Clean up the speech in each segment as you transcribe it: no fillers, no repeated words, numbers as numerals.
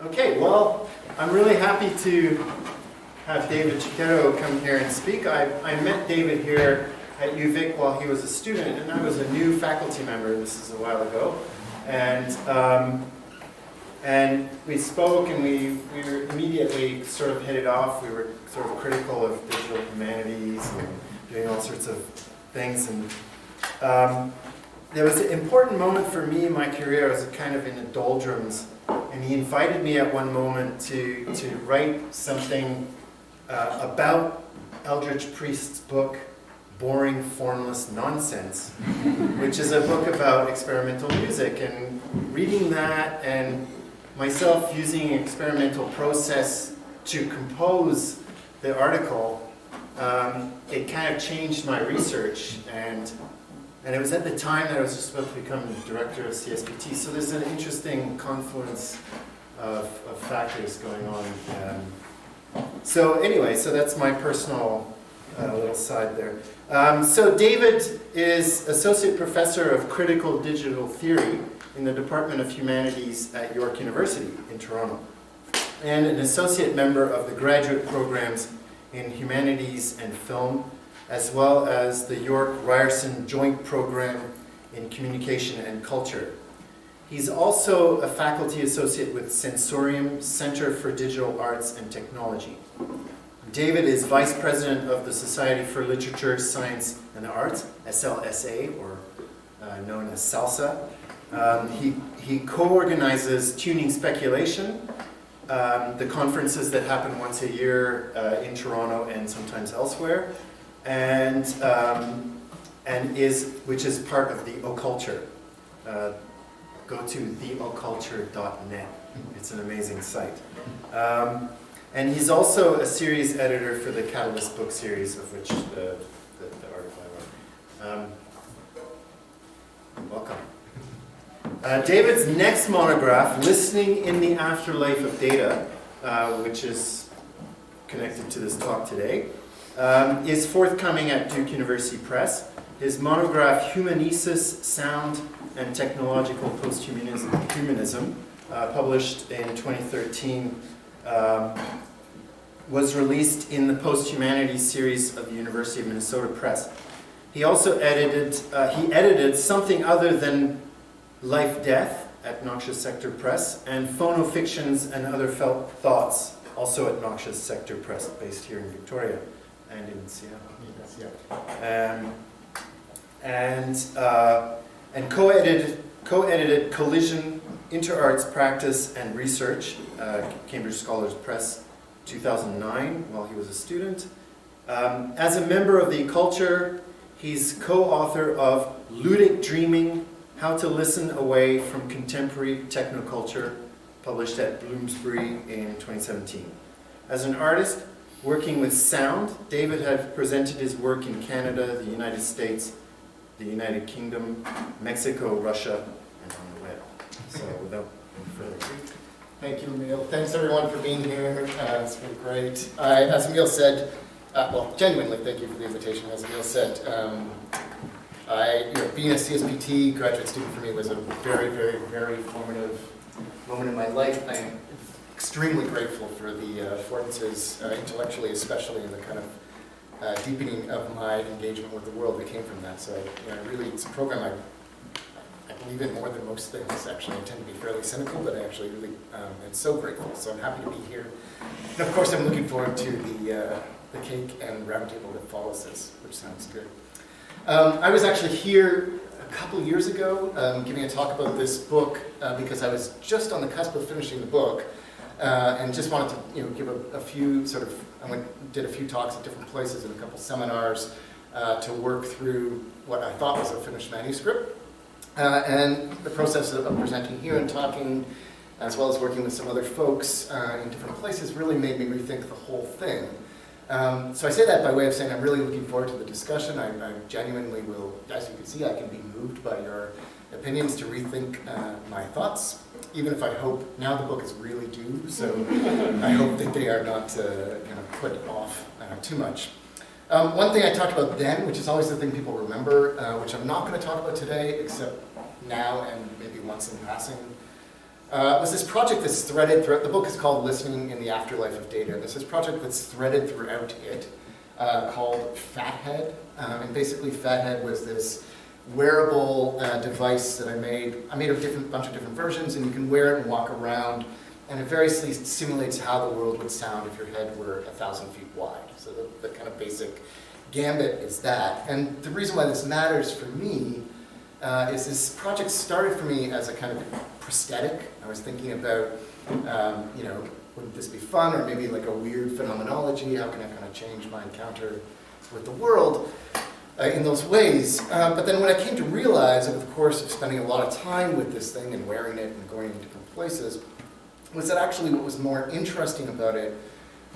Okay, well, I'm really happy to have David Cecchetto come here and speak. I met David here at UVic while he was a student, and I was a new faculty member. This is a while ago. And we spoke, and we were immediately sort of hit it off. We were sort of critical of digital humanities and doing all sorts of things. And there was an important moment for me in my career. I was kind of in the doldrums, and he invited me at one moment to write something about Eldridge Priest's book, Boring, Formless Nonsense, which is a book about experimental music. And reading that and myself using an experimental process to compose the article, it kind of changed my research. And it was at the time that I was just about to become director of CSPT. So there's an interesting confluence of factors going on. So anyway, so that's my personal little side there. So David is Associate Professor of Critical Digital Theory in the Department of Humanities at York University in Toronto, and an associate member of the graduate programs in Humanities and Film, as well as the York-Ryerson Joint Program in Communication and Culture. He's also a faculty associate with Sensorium Center for Digital Arts and Technology. David is Vice President of the Society for Literature, Science and the Arts, SLSA, or known as SALSA. He co-organizes Tuning Speculation, the conferences that happen once a year in Toronto and sometimes elsewhere, which is part of the Occulture. Go to theocculture.net. It's an amazing site. And he's also a series editor for the Catalyst book series, of which the article I wrote. Welcome. David's next monograph, Listening in the Afterlife of Data, which is connected to this talk today, is forthcoming at Duke University Press. His monograph, Humanesis, Sound and Technological Posthumanism, published in 2013, was released in the Posthumanities series of the University of Minnesota Press. He also edited Something Other Than Life Death at Noxious Sector Press, and Phonofictions and Other Felt Thoughts, also at Noxious Sector Press, based here in Victoria and in Seattle. And co-edited Collision, Interarts Practice and Research, Cambridge Scholars Press, 2009, while he was a student. As a member of the Culture, he's co-author of Ludic Dreaming, How to Listen Away from Contemporary Technoculture, published at Bloomsbury in 2017. As an artist working with sound, David had presented his work in Canada, the United States, the United Kingdom, Mexico, Russia, and on the web. So without any further ado. Thank you, Emil. Thanks everyone for being here. It's been great. As Emil said, well, genuinely thank you for the invitation. As Emil said, being a CSPT graduate student for me was a very, very, very formative moment in my life. I am extremely grateful for the affordances, intellectually especially, and the kind of deepening of my engagement with the world that came from that. So really, it's a program I believe in more than most things. Actually, I tend to be fairly cynical, but I actually really am so grateful. So I'm happy to be here. And of course, I'm looking forward to the cake and roundtable that follows this, which sounds good. I was actually here a couple years ago giving a talk about this book because I was just on the cusp of finishing the book and just wanted to give a few did a few talks at different places and a couple seminars to work through what I thought was a finished manuscript. And the process of presenting here and talking, as well as working with some other folks in different places, really made me rethink the whole thing. So I say that by way of saying I'm really looking forward to the discussion. I genuinely will, as you can see, I can be moved by your opinions to rethink my thoughts, even if I hope now the book is really due, so I hope that they are not kind of put off too much. One thing I talked about then, which is always the thing people remember, which I'm not going to talk about today, except now and maybe once in passing, was this project that's threaded throughout. The book is called Listening in the Afterlife of Data. There's this project that's threaded throughout it called Fathead. And basically Fathead was this wearable device that I made. I made a bunch of different versions, and you can wear it and walk around, and it variously simulates how the world would sound if your head were 1,000 feet wide. So the kind of basic gambit is that. And the reason why this matters for me is this project started for me as a kind of prosthetic. I was thinking about, wouldn't this be fun, or maybe like a weird phenomenology? How can I kind of change my encounter with the world in those ways? But then when I came to realize, over the course of spending a lot of time with this thing and wearing it and going in different places, was that actually what was more interesting about it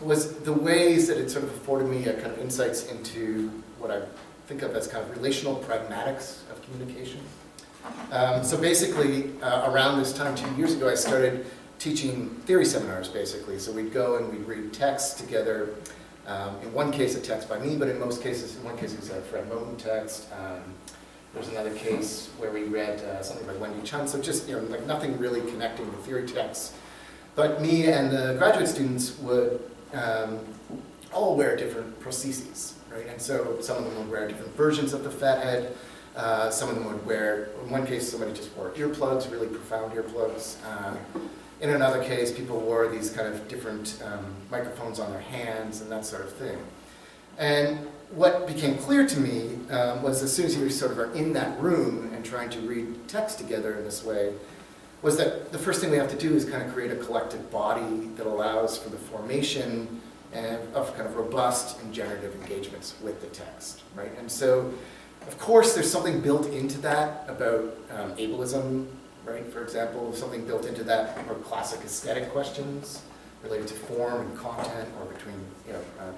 was the ways that it sort of afforded me a kind of insights into what I think of as kind of relational pragmatics of communication. So basically, around this time 2 years ago, I started teaching theory seminars, basically. So we'd go and we'd read texts together. In one case, a text by me, but in most cases, in one case, it was a Fred Moten text. There's another case where we read something by Wendy Chun. So just, like nothing really connecting the theory texts. But me and the graduate students would all wear different prostheses, right? And so some of them would wear different versions of the Fathead. Some of them would wear, in one case, somebody just wore earplugs, really profound earplugs. In another case, people wore these kind of different microphones on their hands and that sort of thing. And what became clear to me was as soon as you sort of are in that room and trying to read text together in this way, was that the first thing we have to do is kind of create a collective body that allows for the formation of kind of robust and generative engagements with the text, right? And so, of course, there's something built into that about ableism, right? For example, something built into that are classic aesthetic questions related to form and content, or between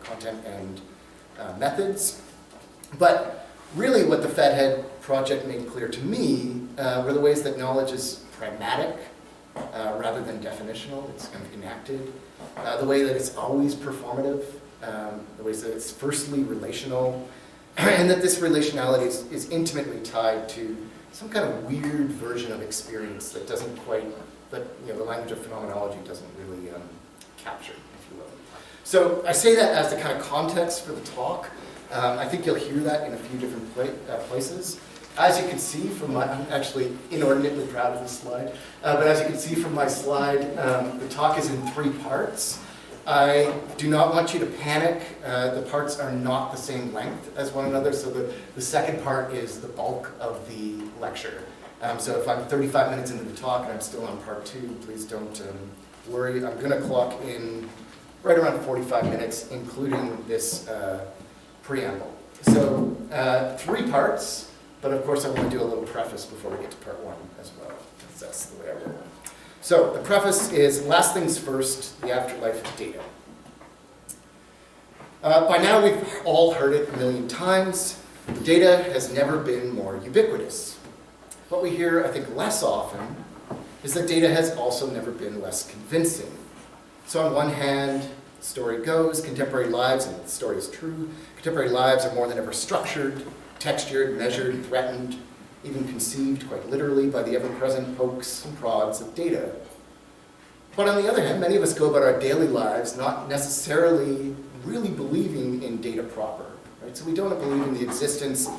content and methods. But really what the Fathead project made clear to me were the ways that knowledge is pragmatic rather than definitional. It's kind of enacted. The way that it's always performative, the ways that it's firstly relational, and that this relationality is intimately tied to some kind of weird version of experience that doesn't quite, that the language of phenomenology doesn't really capture, if you will. So I say that as the kind of context for the talk. I think you'll hear that in a few different places. As you can see from my, I'm actually inordinately proud of this slide, but as you can see from my slide, the talk is in 3 parts. I do not want you to panic. The parts are not the same length as one another, so the second part is the bulk of the lecture. So if I'm 35 minutes into the talk and I'm still on part 2, please don't worry. I'm going to clock in right around 45 minutes, including this preamble. So 3 parts. But of course, I want to do a little preface before we get to part 1 as well, because that's the way I roll. So the preface is, last things first, the afterlife of data. By now, we've all heard it a million times. Data has never been more ubiquitous. What we hear, I think, less often is that data has also never been less convincing. So on one hand, the story goes, contemporary lives, and the story is true, contemporary lives are more than ever structured, textured, measured, threatened, even conceived quite literally by the ever-present pokes and prods of data. But on the other hand, many of us go about our daily lives not necessarily really believing in data proper, right? So we don't believe in the existence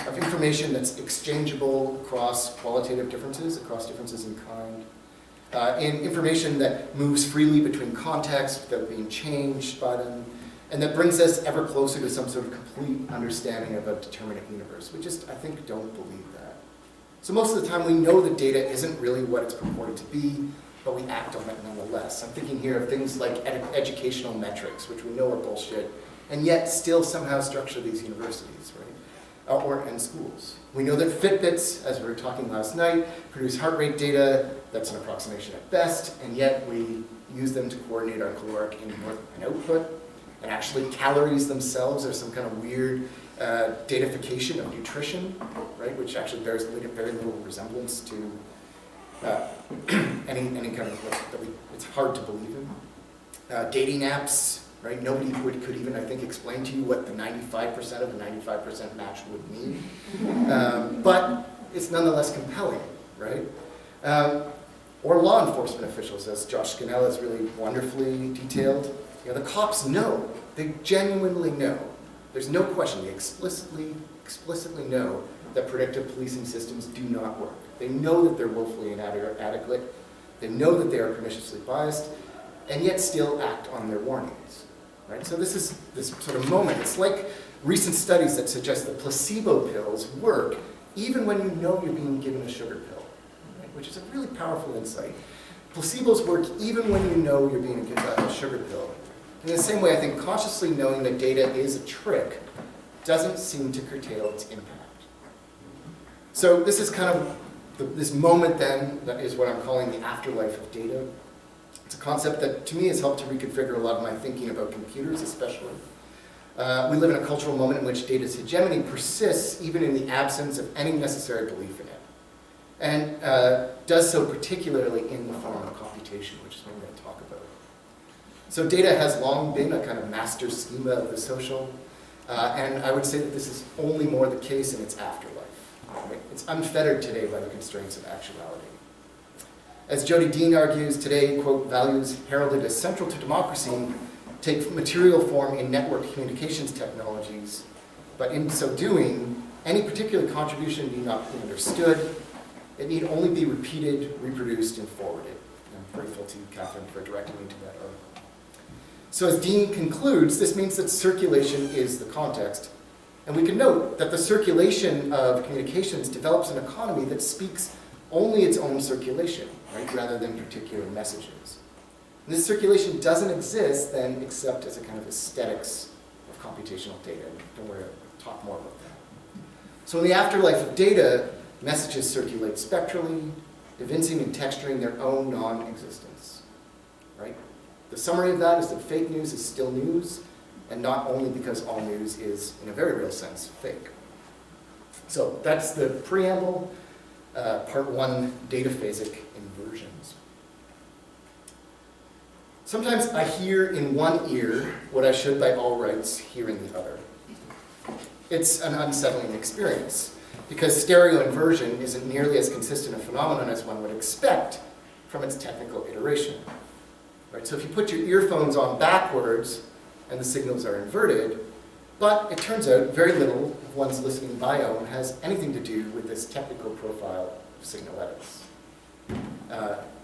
of information that's exchangeable across qualitative differences, across differences in kind, in information that moves freely between contexts without being changed by them, and that brings us ever closer to some sort of complete understanding of a determinate universe. We just, I think, don't believe that. So most of the time we know that data isn't really what it's purported to be, but we act on it nonetheless. I'm thinking here of things like educational metrics, which we know are bullshit, and yet still somehow structure these universities, right? And schools. We know that Fitbits, as we were talking last night, produce heart rate data that's an approximation at best, and yet we use them to coordinate our caloric input and output. And actually calories themselves are some kind of weird datafication of nutrition, right? Which actually bears very little resemblance to any kind of, it's hard to believe in. Dating apps, right? Nobody could even, I think, explain to you what the 95% of a 95% match would mean. But it's nonetheless compelling, right? Or law enforcement officials, as Josh Scannell has really wonderfully detailed. The cops know, they genuinely know. There's no question, they explicitly know that predictive policing systems do not work. They know that they're woefully inadequate. They know that they are perniciously biased, and yet still act on their warnings. Right? So this is this sort of moment. It's like recent studies that suggest that placebo pills work even when you know you're being given a sugar pill, right? Which is a really powerful insight. Placebos work even when you know you're being given a sugar pill. In the same way, I think consciously knowing that data is a trick doesn't seem to curtail its impact. So this is kind of this moment then that is what I'm calling the afterlife of data. It's a concept that to me has helped to reconfigure a lot of my thinking about computers especially. We live in a cultural moment in which data's hegemony persists even in the absence of any necessary belief in it. And does so particularly in the form of computation, which is what I'm going to talk about. So data has long been a kind of master schema of the social, and I would say that this is only more the case in its afterlife. Right? It's unfettered today by the constraints of actuality. As Jody Dean argues, today, quote, values heralded as central to democracy take material form in network communications technologies, but in so doing, any particular contribution need not be understood. It need only be repeated, reproduced, and forwarded. And I'm grateful to Catherine for directing me to that article. So as Dean concludes, this means that circulation is the context. And we can note that the circulation of communications develops an economy that speaks only its own circulation, right, rather than particular messages. And this circulation doesn't exist then except as a kind of aesthetics of computational data. And don't worry, I'll talk more about that. So in the afterlife of data, messages circulate spectrally, evincing and texturing their own non-existence, right? The summary of that is that fake news is still news, and not only because all news is, in a very real sense, fake. So that's the preamble, part one, data phasic inversions. Sometimes I hear in one ear what I should by all rights hear in the other. It's an unsettling experience, because stereo inversion isn't nearly as consistent a phenomenon as one would expect from its technical iteration. Right? So if you put your earphones on backwards, and the signals are inverted, but it turns out very little of one's listening biome has anything to do with this technical profile of signaletics.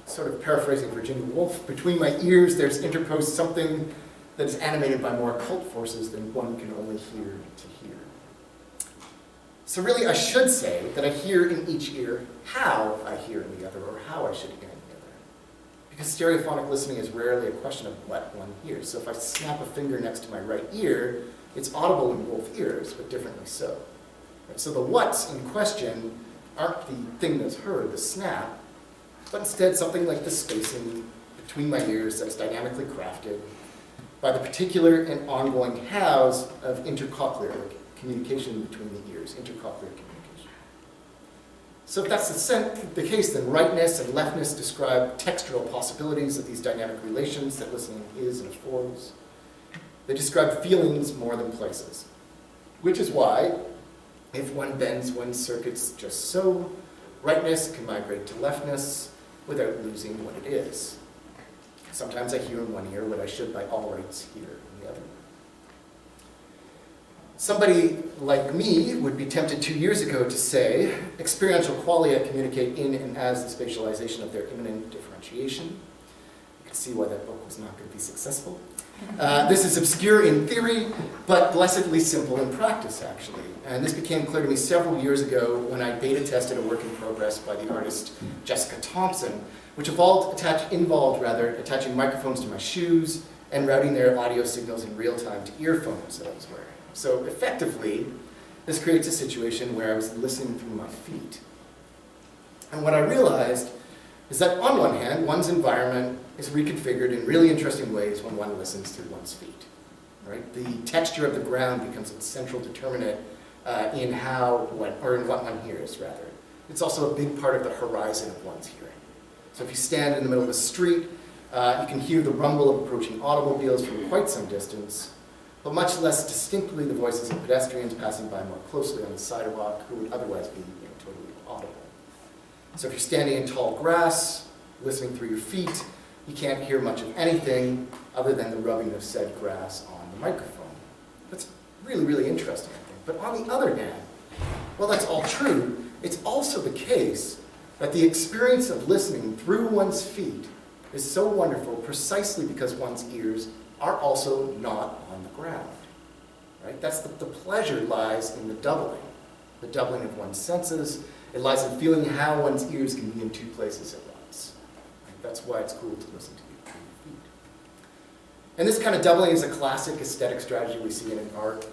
Sort of paraphrasing Virginia Woolf, between my ears there's interposed something that is animated by more occult forces than one can only hear to hear. So really I should say that I hear in each ear how I hear in the other, or how I should hear in the other. Because stereophonic listening is rarely a question of what one hears. So if I snap a finger next to my right ear, it's audible in both ears, but differently so. Right? So the what's in question aren't the thing that's heard, the snap, but instead something like the spacing between my ears that's dynamically crafted by the particular and ongoing hows of intercochlear communication between the ears, intercochlear communication. So if that's the case, then rightness and leftness describe textural possibilities of these dynamic relations that listening is and affords. They describe feelings more than places, which is why, if one bends one's circuits just so, rightness can migrate to leftness without losing what it is. Sometimes I hear in one ear what I should by all rights hear in the other. Somebody like me would be tempted 2 years ago to say, experiential qualia communicate in and as the spatialization of their immanent differentiation. You can see why that book was not going to be successful. This is obscure in theory, but blessedly simple in practice, actually. And this became clear to me several years ago when I beta tested a work in progress by the artist Jessica Thompson, which involved attaching microphones to my shoes and routing their audio signals in real time to earphones that I was wearing. So effectively, this creates a situation where I was listening through my feet. And what I realized is that on one hand, one's environment is reconfigured in really interesting ways when one listens through one's feet. Right? The texture of the ground becomes its central determinant in what one hears, rather. It's also a big part of the horizon of one's hearing. So if you stand in the middle of the street, you can hear the rumble of approaching automobiles from quite some distance, but much less distinctly the voices of pedestrians passing by more closely on the sidewalk who would otherwise be totally audible. So if you're standing in tall grass, listening through your feet, you can't hear much of anything other than the rubbing of said grass on the microphone. That's really, really interesting, I think. But on the other hand, well, that's all true. It's also the case that the experience of listening through one's feet is so wonderful precisely because one's ears are also not on the ground. Right? That's the pleasure lies in the doubling of one's senses. It lies in feeling how one's ears can be in two places at once. Right? That's why it's cool to listen to you through your feet. And this kind of doubling is a classic aesthetic strategy we see in art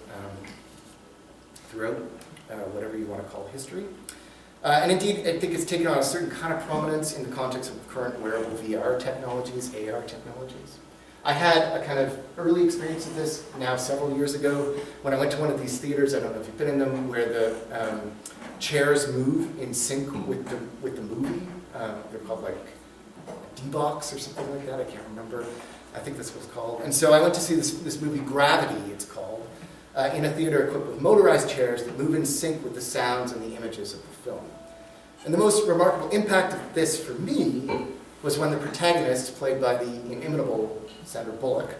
throughout whatever you want to call history. And indeed, I think it's taken on a certain kind of prominence in the context of current wearable VR technologies, AR technologies. I had a kind of early experience of this now several years ago when I went to one of these theaters, I don't know if you've been in them, where the chairs move in sync with the movie. They're called like D-Box or something like that, I can't remember. I think that's what it's called. And so I went to see this movie, Gravity, it's called, in a theater equipped with motorized chairs that move in sync with the sounds and the images of the film. And the most remarkable impact of this for me was when the protagonist, played by the inimitable Sandra Bullock,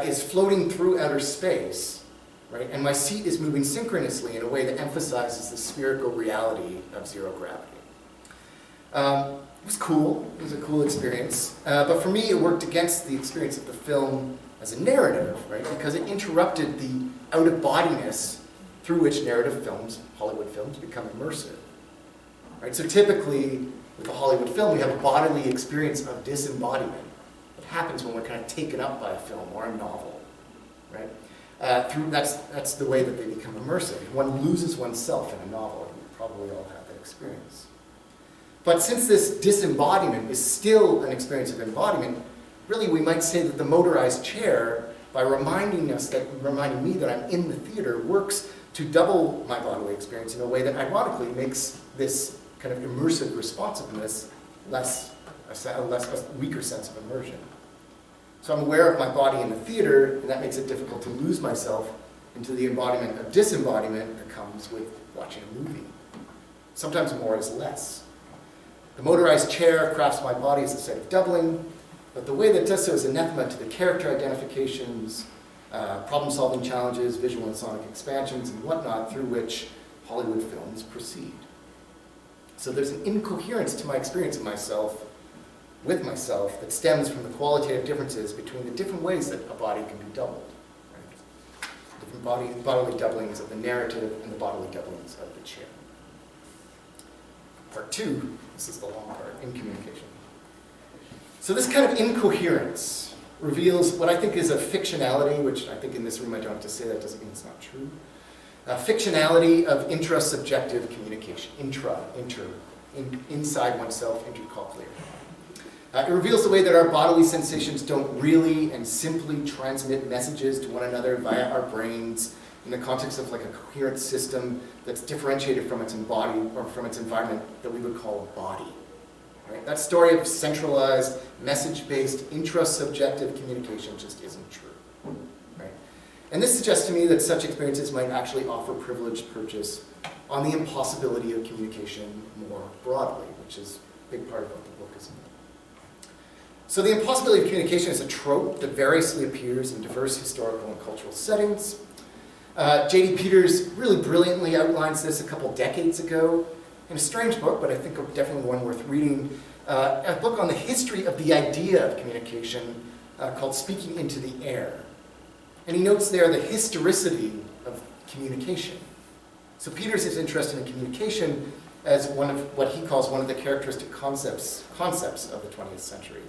is floating through outer space, right? And my seat is moving synchronously in a way that emphasizes the spherical reality of zero gravity. It was cool. It was a cool experience. But for me, it worked against the experience of the film as a narrative, right? Because it interrupted the out-of-bodiness through which narrative films, Hollywood films, become immersive. Right? So typically, with a Hollywood film, we have a bodily experience of disembodiment. It happens when we're kind of taken up by a film or a novel, right? That's the way that they become immersive. One loses oneself in a novel. We probably all have that experience. But since this disembodiment is still an experience of embodiment, really we might say that the motorized chair, by reminding me that I'm in the theater, works to double my bodily experience in a way that ironically makes this kind of immersive responsiveness a weaker sense of immersion. So I'm aware of my body in the theater, and that makes it difficult to lose myself into the embodiment of disembodiment that comes with watching a movie. Sometimes more is less. The motorized chair crafts my body as a set of doubling, but the way that it does so is anathema to the character identifications, problem-solving challenges, visual and sonic expansions, and whatnot through which Hollywood films proceed. So there's an incoherence to my experience of myself, with myself, that stems from the qualitative differences between the different ways that a body can be doubled. Right? Different bodily doublings of the narrative and the bodily doublings of the chair. Part 2, this is the long part, in communication. So this kind of incoherence reveals what I think is a fictionality, which I think in this room I don't have to say that, doesn't mean it's not true. Fictionality of intrasubjective communication, inside oneself, intercochlear. It reveals the way that our bodily sensations don't really and simply transmit messages to one another via our brains in the context of like a coherent system that's differentiated from its environment that we would call a body. Right? That story of centralized, message-based, intrasubjective communication just isn't true. Right? And this suggests to me that such experiences might actually offer privileged purchase on the impossibility of communication more broadly, which is a big part of what the book is about. So the impossibility of communication is a trope that variously appears in diverse historical and cultural settings. J.D. Peters really brilliantly outlines this a couple decades ago in a strange book, but I think definitely one worth reading, a book on the history of the idea of communication called Speaking into the Air. And he notes there the historicity of communication. So Peters is interested in communication as one of what he calls one of the characteristic concepts of the 20th century.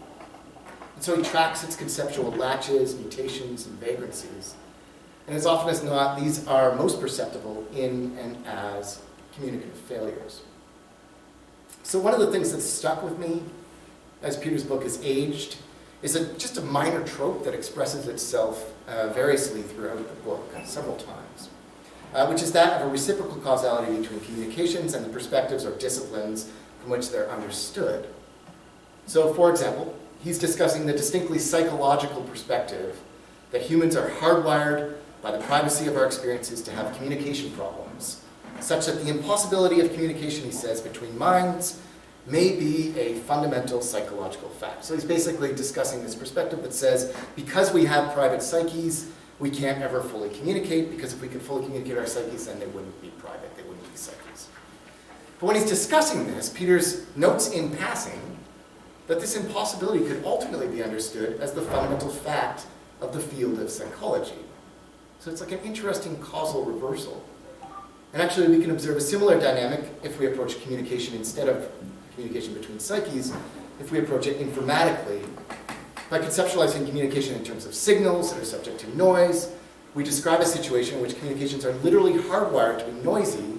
And so he tracks its conceptual latches, mutations, and vagrancies. And as often as not, these are most perceptible in and as communicative failures. So one of the things that's stuck with me as Peters' book has aged is just a minor trope that expresses itself variously throughout the book several times, which is that of a reciprocal causality between communications and the perspectives or disciplines from which they're understood. So, for example, he's discussing the distinctly psychological perspective that humans are hardwired by the privacy of our experiences to have communication problems, such that the impossibility of communication, he says, between minds may be a fundamental psychological fact. So he's basically discussing this perspective that says, because we have private psyches, we can't ever fully communicate, because if we could fully communicate our psyches, then they wouldn't be private, they wouldn't be psyches. But when he's discussing this, Peters notes in passing that this impossibility could ultimately be understood as the fundamental fact of the field of psychology. So it's like an interesting causal reversal. And actually we can observe a similar dynamic if we approach communication instead of communication between psyches, if we approach it informatically. By conceptualizing communication in terms of signals that are subject to noise, we describe a situation in which communications are literally hardwired to be noisy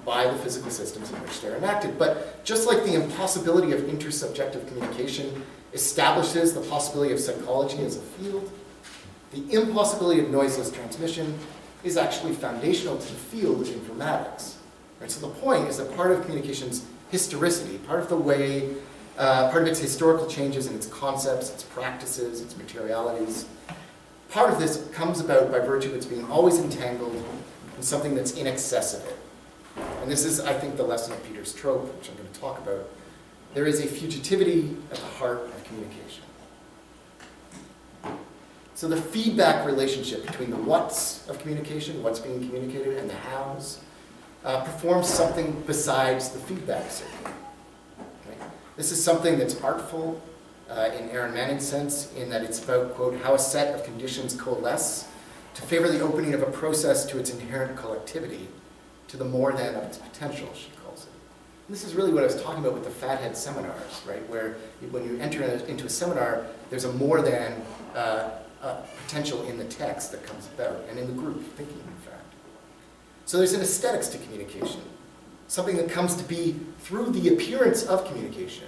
by the physical systems in which they're enacted. But just like the impossibility of intersubjective communication establishes the possibility of psychology as a field, the impossibility of noiseless transmission is actually foundational to the field of informatics. Right? So the point is that part of communication's historicity, part of the way, part of its historical changes in its concepts, its practices, its materialities, part of this comes about by virtue of its being always entangled in something that's in excess of it. And this is, I think, the lesson of Peters' trope, which I'm going to talk about. There is a fugitivity at the heart of communication. So the feedback relationship between the what's of communication, what's being communicated, and the how's, performs something besides the feedback circuit. Okay? This is something that's artful in Aaron Manning's sense, in that it's about, quote, how a set of conditions coalesce to favor the opening of a process to its inherent collectivity, to the more than of its potential, she calls it. And this is really what I was talking about with the fathead seminars, right? Where when you enter into a seminar, there's a more than potential in the text that comes about, and in the group thinking, in fact. So there's an aesthetics to communication, something that comes to be through the appearance of communication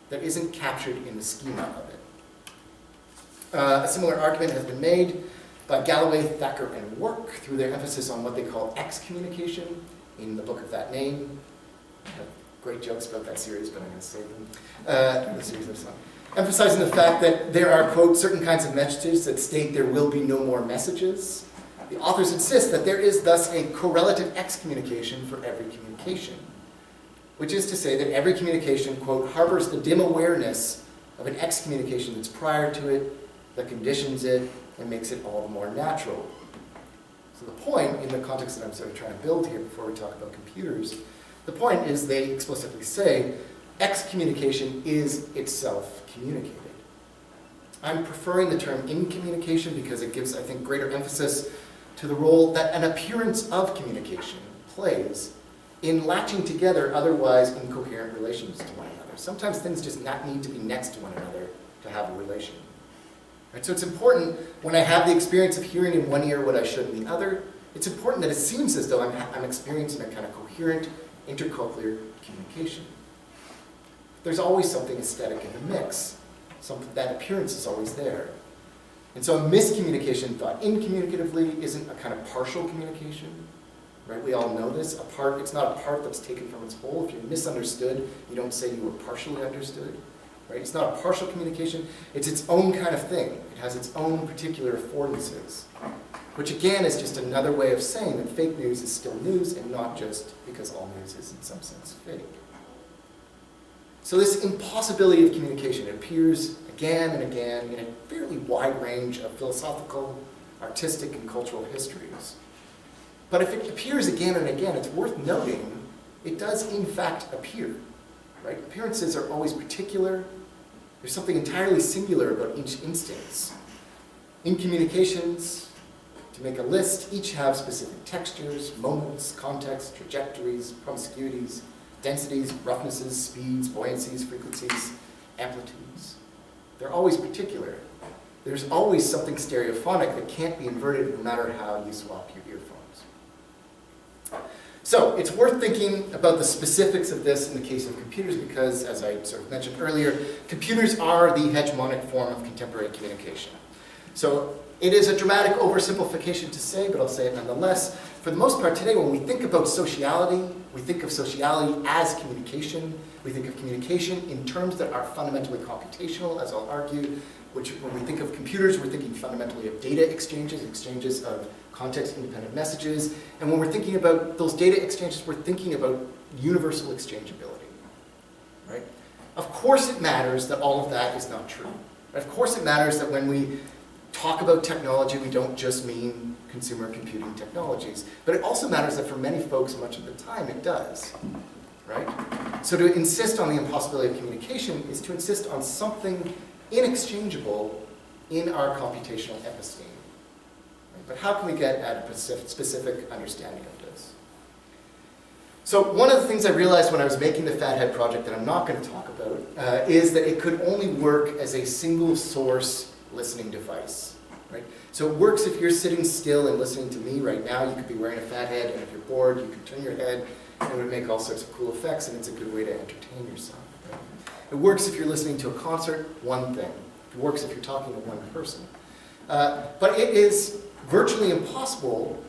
that isn't captured in the schema of it. A similar argument has been made by Galloway, Thacker, and Work through their emphasis on what they call excommunication in the book of that name. I have great jokes about that series, but I'm going to save them. The series of song. Emphasizing the fact that there are, quote, certain kinds of messages that state there will be no more messages. The authors insist that there is thus a correlative excommunication for every communication, which is to say that every communication, quote, harbors the dim awareness of an excommunication that's prior to it, that conditions it, and makes it all the more natural. So the point, in the context that I'm sort of trying to build here before we talk about computers, the point is they explicitly say excommunication is itself communicated. I'm preferring the term incommunication because it gives, I think, greater emphasis to the role that an appearance of communication plays in latching together otherwise incoherent relations to one another. Sometimes things just not need to be next to one another to have a relation. Right? So it's important when I have the experience of hearing in one ear what I should in the other, it's important that it seems as though I'm experiencing a kind of coherent intercochlear communication. There's always something aesthetic in the mix. That appearance is always there. And so a miscommunication thought incommunicatively isn't a kind of partial communication. Right? We all know this. It's not a part that's taken from its whole. If you're misunderstood, you don't say you were partially understood. Right? It's not a partial communication. It's its own kind of thing. It has its own particular affordances, which again is just another way of saying that fake news is still news and not just because all news is in some sense fake. So this impossibility of communication appears again and again in a fairly wide range of philosophical, artistic, and cultural histories. But if it appears again and again, it's worth noting it does in fact appear. Right? Appearances are always particular. There's something entirely singular about each instance. In communications, to make a list, each have specific textures, moments, context, trajectories, promiscuities, densities, roughnesses, speeds, buoyancies, frequencies, amplitudes. They're always particular. There's always something stereophonic that can't be inverted no matter how you swap your earphones. So it's worth thinking about the specifics of this in the case of computers because, as I sort of mentioned earlier, computers are the hegemonic form of contemporary communication. So it is a dramatic oversimplification to say, but I'll say it nonetheless. For the most part today, when we think about sociality, we think of sociality as communication. We think of communication in terms that are fundamentally computational, as I'll argue, which when we think of computers, we're thinking fundamentally of data exchanges, exchanges of context-independent messages. And when we're thinking about those data exchanges, we're thinking about universal exchangeability. Right? Of course it matters that all of that is not true. Of course it matters that when we talk about technology, we don't just mean consumer computing technologies. But it also matters that for many folks, much of the time, it does. Right? So to insist on the impossibility of communication is to insist on something inexchangeable in our computational episteme. Right? But how can we get at a specific understanding of this? So one of the things I realized when I was making the Fathead project that I'm not going to talk about is that it could only work as a single source listening device. Right? So it works if you're sitting still and listening to me right now. You could be wearing a Fathead, and if you're bored, you could turn your head, and it would make all sorts of cool effects, and it's a good way to entertain yourself. Right? It works if you're listening to a concert, one thing. It works if you're talking to one person. But it is virtually impossible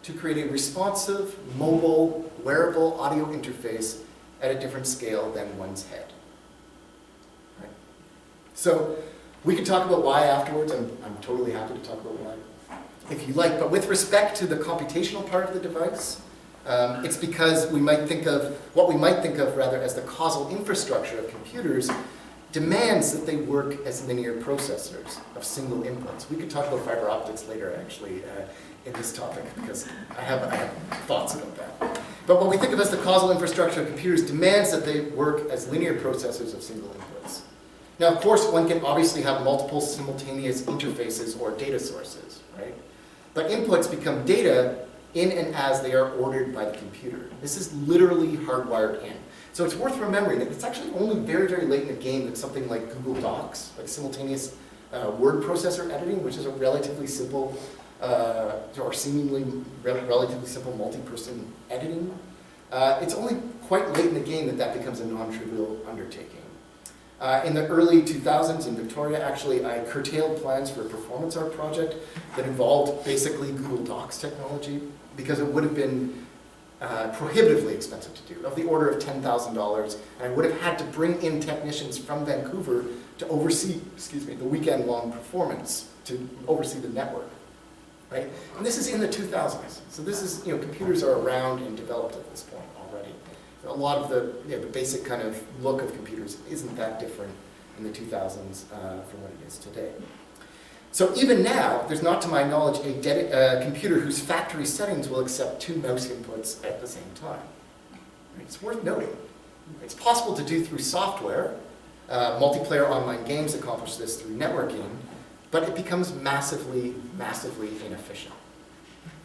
to create a responsive, mobile, wearable audio interface at a different scale than one's head. Right? So we can talk about why afterwards. I'm totally happy to talk about why, if you like. But with respect to the computational part of the device, it's because what we might think of rather as the causal infrastructure of computers demands that they work as linear processors of single inputs. We could talk about fiber optics later, actually, in this topic, because I have thoughts about that. But what we think of as the causal infrastructure of computers demands that they work as linear processors of single inputs. Now, of course, one can obviously have multiple simultaneous interfaces or data sources, right? But inputs become data in and as they are ordered by the computer. This is literally hardwired in. So it's worth remembering that it's actually only very, very late in the game that something like Google Docs, like simultaneous word processor editing, which is a relatively simple, or seemingly relatively simple multi-person editing, it's only quite late in the game that that becomes a non-trivial undertaking. In the early 2000s in Victoria, actually, I curtailed plans for a performance art project that involved basically Google Docs technology because it would have been prohibitively expensive to do, of the order of $10,000, and I would have had to bring in technicians from Vancouver to oversee, the weekend-long performance, to oversee the network, right? And this is in the 2000s, so this is, computers are around and developed at this point already. A lot of the basic kind of look of computers isn't that different in the 2000s from what it is today. So even now, there's not to my knowledge a computer whose factory settings will accept 2 mouse inputs at the same time. It's worth noting. It's possible to do through software. Multiplayer online games accomplish this through networking, but it becomes massively, massively inefficient.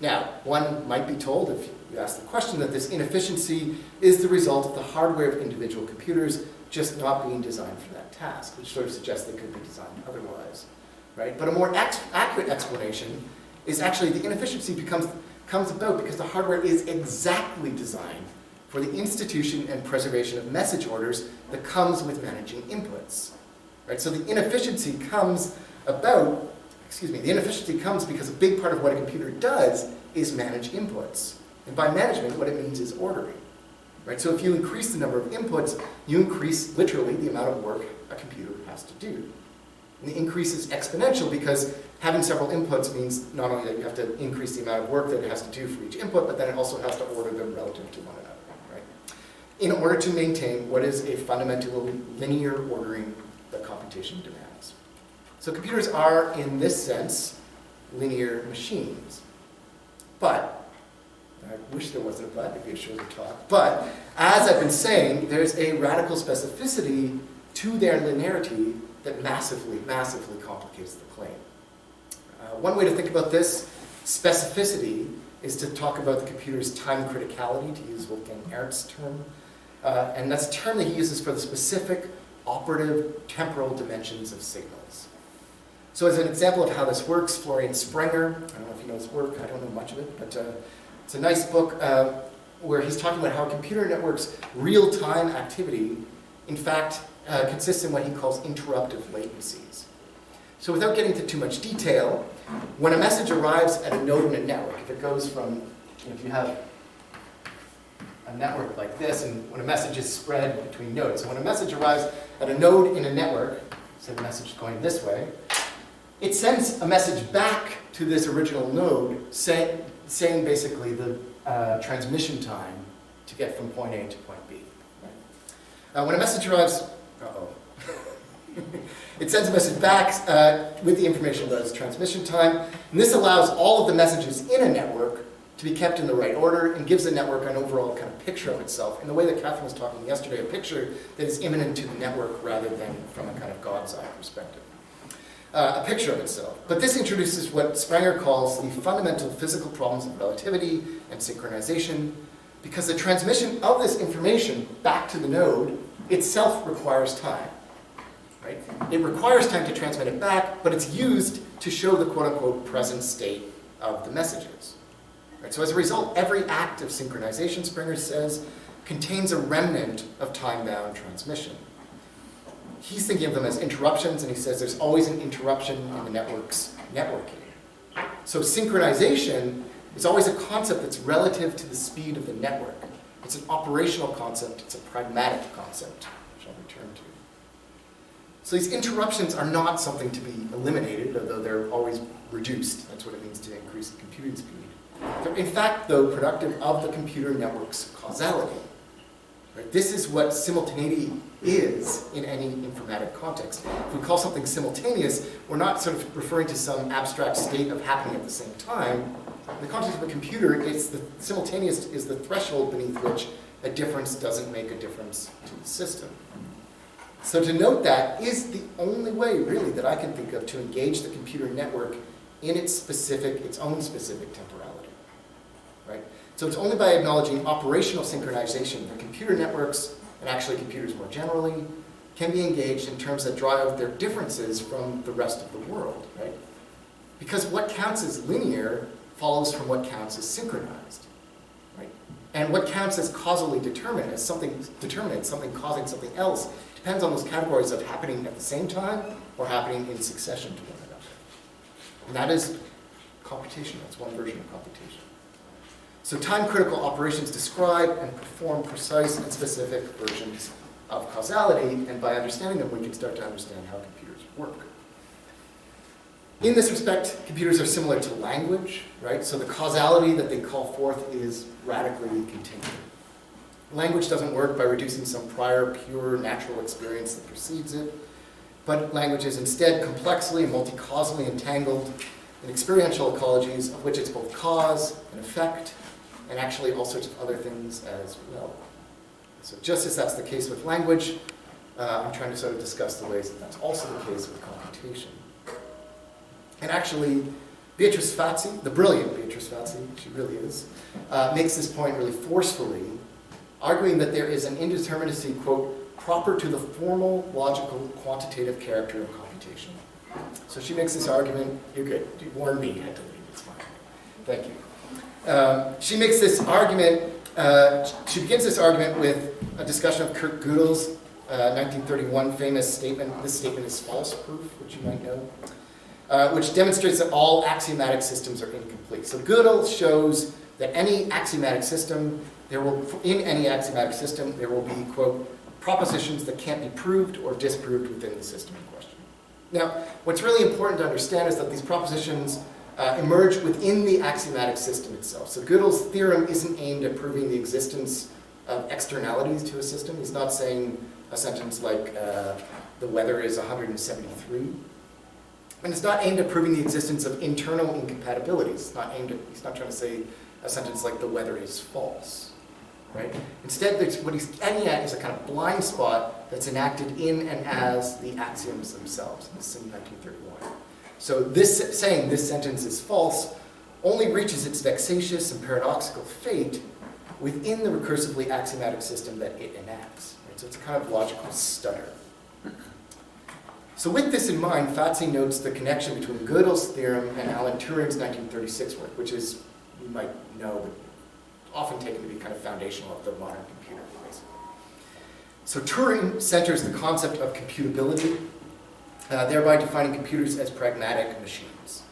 Now, one might be told, if you ask the question, that this inefficiency is the result of the hardware of individual computers just not being designed for that task, which sort of suggests they could be designed otherwise. Right? But a more accurate explanation is actually the inefficiency comes about because the hardware is exactly designed for the institution and preservation of message orders that comes with managing inputs. Right? So the inefficiency comes because a big part of what a computer does is manage inputs. And by management, what it means is ordering. Right? So if you increase the number of inputs, you increase literally the amount of work a computer has to do. And the increase is exponential because having several inputs means not only that you have to increase the amount of work that it has to do for each input, but then it also has to order them relative to one another, right? In order to maintain what is a fundamentally linear ordering that computation demands. So computers are, in this sense, linear machines. But, I wish there wasn't a but, it'd be a shorter talk, but as I've been saying, there's a radical specificity to their linearity that massively, massively complicates the claim. One way to think about this specificity is to talk about the computer's time criticality, to use Wolfgang Ernst's term. And that's a term that he uses for the specific operative temporal dimensions of signals. So as an example of how this works, Florian Sprenger, I don't know if you know his work, I don't know much of it, but it's a nice book where he's talking about how a computer network's real-time activity, in fact, consists in what he calls interruptive latencies. So without getting into too much detail, when a message arrives at a node in a network, if it goes from, if you have a network like this, and when a message is spread between nodes, so when a message arrives at a node in a network, say the message is going this way, it sends a message back to this original node saying basically the transmission time to get from point A to point B. Right? When a message arrives Uh-oh. It sends a message back with the information about its transmission time, and this allows all of the messages in a network to be kept in the right order and gives the network an overall kind of picture of itself, in the way that Catherine was talking yesterday, a picture that is immanent to the network rather than from a kind of God's eye perspective. A picture of itself. But this introduces what Sprenger calls the fundamental physical problems of relativity and synchronization, because the transmission of this information back to the node itself requires time. Right? It requires time to transmit it back, but it's used to show the quote-unquote present state of the messages. Right? So as a result, every act of synchronization, Sprenger says, contains a remnant of time-bound transmission. He's thinking of them as interruptions, and he says there's always an interruption in the network's networking. So synchronization is always a concept that's relative to the speed of the network. It's an operational concept, it's a pragmatic concept, which I'll return to. So these interruptions are not something to be eliminated, although they're always reduced. That's what it means to increase the computing speed. They're in fact, though, productive of the computer network's causality. Right? This is what simultaneity is in any informatic context. If we call something simultaneous, we're not sort of referring to some abstract state of happening at the same time. In the context of a computer, simultaneous is the threshold beneath which a difference doesn't make a difference to the system. So to note that is the only way, really, that I can think of to engage the computer network in its own specific temporality. Right? So it's only by acknowledging operational synchronization that computer networks, and actually computers more generally, can be engaged in terms that draw out their differences from the rest of the world. Right? Because what counts as linear follows from what counts as synchronized. Right? And what counts as causally determined, as something causing something else, depends on those categories of happening at the same time or happening in succession to one another. And that is computation. That's one version of computation. So time-critical operations describe and perform precise and specific versions of causality, and by understanding them, we can start to understand how computers work. In this respect, computers are similar to language, right? So the causality that they call forth is radically contingent. Language doesn't work by reducing some prior pure natural experience that precedes it, but language is instead complexly and multi-causally entangled in experiential ecologies of which it's both cause and effect, and actually all sorts of other things as well. So just as that's the case with language, I'm trying to sort of discuss the ways that that's also the case with computation. And actually, Beatrice Fazzi, the brilliant Beatrice Fazzi, she really is, makes this point really forcefully, arguing that there is an indeterminacy, quote, proper to the formal, logical, quantitative character of computation. So she makes this argument. You're good. You warned me you had to leave. It's fine. Thank you. She makes this argument, she begins this argument with a discussion of Kurt Gödel's 1931 famous statement. This statement is false proof, which you might know, which demonstrates that all axiomatic systems are incomplete. So Gödel shows that any axiomatic system, in any axiomatic system, there will be, quote, propositions that can't be proved or disproved within the system in question. Now, what's really important to understand is that these propositions emerge within the axiomatic system itself. So Gödel's theorem isn't aimed at proving the existence of externalities to a system. He's not saying a sentence like, the weather is 173. And it's not aimed at proving the existence of internal incompatibilities. He's not trying to say a sentence like the weather is false. Right? Instead, what he's getting at is a kind of blind spot that's enacted in and as the axioms themselves. This is in 1931. So saying this sentence is false only reaches its vexatious and paradoxical fate within the recursively axiomatic system that it enacts. Right? So it's a kind of logical stutter. So with this in mind, Fazzi notes the connection between Gödel's theorem and Alan Turing's 1936 work, which is, you might know, but often taken to be kind of foundational of the modern computer, basically. So Turing centers the concept of computability, thereby defining computers as pragmatic machines.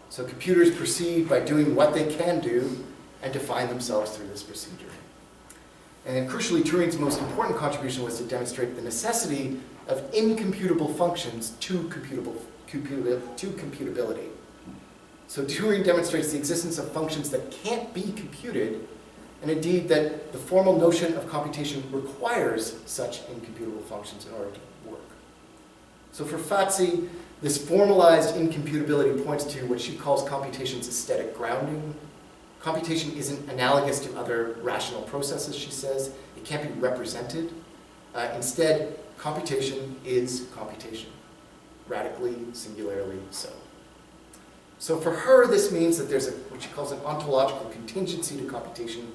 So computers proceed by doing what they can do and define themselves through this procedure. And then crucially, Turing's most important contribution was to demonstrate the necessity of incomputable functions to computability. So Turing demonstrates the existence of functions that can't be computed and indeed that the formal notion of computation requires such incomputable functions in order to work. So for Fatsi, this formalized incomputability points to what she calls computation's aesthetic grounding. Computation isn't analogous to other rational processes, she says. It can't be represented. Instead, computation is computation, radically, singularly so. So for her, this means that there's what she calls an ontological contingency to computation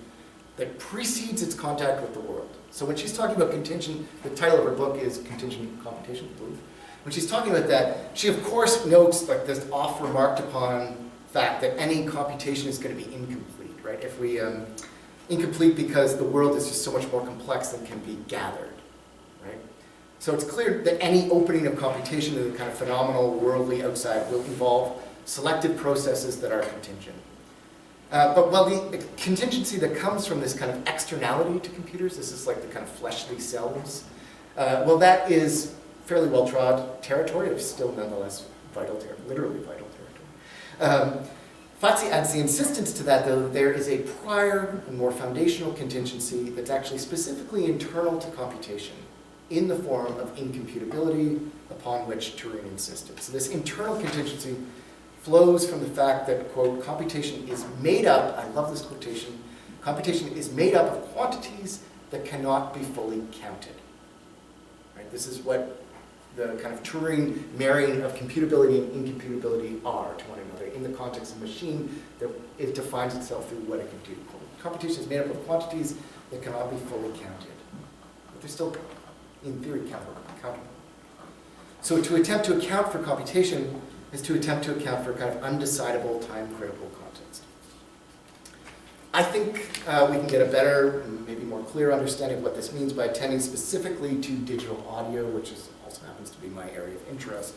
that precedes its contact with the world. So when she's talking about contingent, the title of her book is Contingent Computation, I believe. When she's talking about that, she of course notes like this oft-remarked upon fact that any computation is going to be incomplete, right? If we incomplete because the world is just so much more complex than can be gathered, right? So it's clear that any opening of computation to the kind of phenomenal worldly outside will involve selective processes that are contingent. But while the contingency that comes from this kind of externality to computers, this is like the kind of fleshly selves, well, that is fairly well-trod territory, of still nonetheless vital territory, literally vital territory. Fatsi adds the insistence to that, though, there is a prior and more foundational contingency that's actually specifically internal to computation in the form of incomputability upon which Turing insisted. So this internal contingency flows from the fact that, quote, computation is made up, I love this quotation, computation is made up of quantities that cannot be fully counted. Right? This is what the kind of Turing marrying of computability and incomputability are to one another in the context of a machine that it defines itself through what it can do. Computation is made up of quantities that cannot be fully counted, but they're still, in theory, countable. So to attempt to account for computation is to attempt to account for kind of undecidable, time-critical context. I think we can get a better, maybe more clear understanding of what this means by attending specifically to digital audio, which also happens to be my area of interest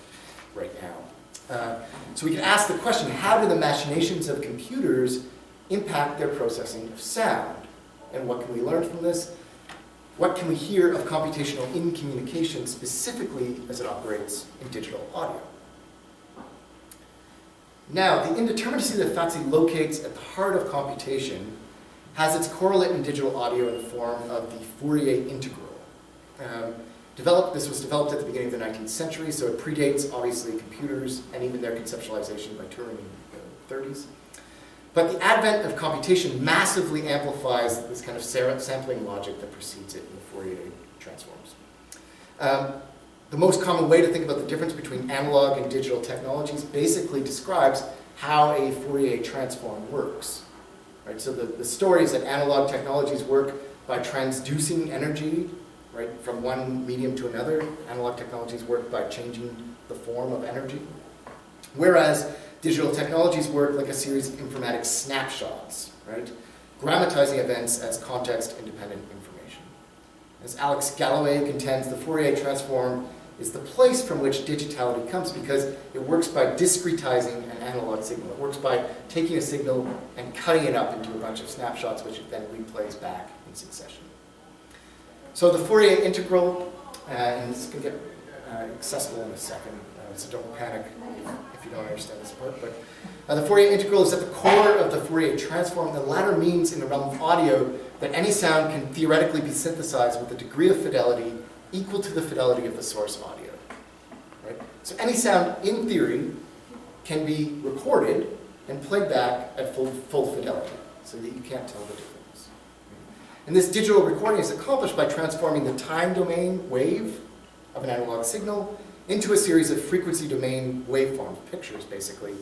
right now. So we can ask the question, how do the machinations of computers impact their processing of sound? And what can we learn from this? What can we hear of computational incommunication specifically as it operates in digital audio? Now, the indeterminacy that Fatsi locates at the heart of computation has its correlate in digital audio in the form of the Fourier Integral. This was developed at the beginning of the 19th century, so it predates, obviously, computers and even their conceptualization by Turing in the 30s. But the advent of computation massively amplifies this kind of sampling logic that precedes it in the Fourier transforms. The most common way to think about the difference between analog and digital technologies basically describes how a Fourier transform works. Right? So the story is that analog technologies work by transducing energy, right, from one medium to another. Analog technologies work by changing the form of energy. Whereas digital technologies work like a series of informatic snapshots, right, grammatizing events as context-independent information. As Alex Galloway contends, the Fourier transform is the place from which digitality comes because it works by discretizing an analog signal. It works by taking a signal and cutting it up into a bunch of snapshots, which it then replays back in succession. So the Fourier integral, and this can get accessible in a second, so don't panic if you don't understand this part, but the Fourier integral is at the core of the Fourier transform. The latter means in the realm of audio that any sound can theoretically be synthesized with a degree of fidelity equal to the fidelity of the source audio. Right? So any sound, in theory, can be recorded and played back at full fidelity, so that you can't tell the difference. And this digital recording is accomplished by transforming the time domain wave of an analog signal into a series of frequency domain waveforms, pictures basically,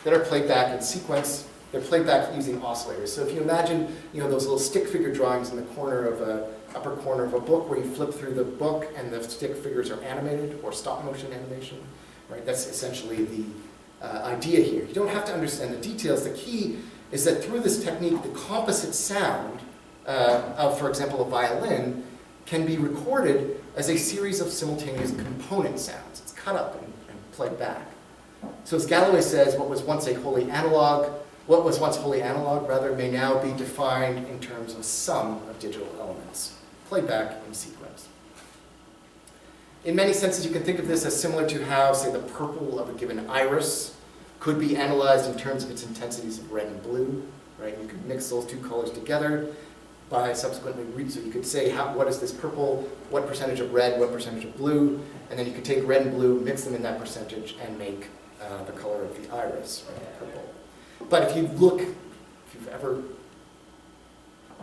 that are played back in sequence. They're played back using oscillators. So if you imagine, those little stick figure drawings in the corner of upper corner of a book where you flip through the book and the stick figures are animated or stop motion animation, right? That's essentially the idea here. You don't have to understand the details. The key is that through this technique, the composite sound of, for example, a violin can be recorded as a series of simultaneous component sounds. It's cut up and played back. So as Galloway says, what was once wholly analog, may now be defined in terms of a sum of digital elements, played back in sequence. In many senses, you can think of this as similar to how, say, the purple of a given iris could be analyzed in terms of its intensities of red and blue, right? You could mix those two colors together by subsequently read. So you could say, what is this purple, what percentage of red, what percentage of blue, and then you could take red and blue, mix them in that percentage, and make the color of the iris, right, purple. But if you've ever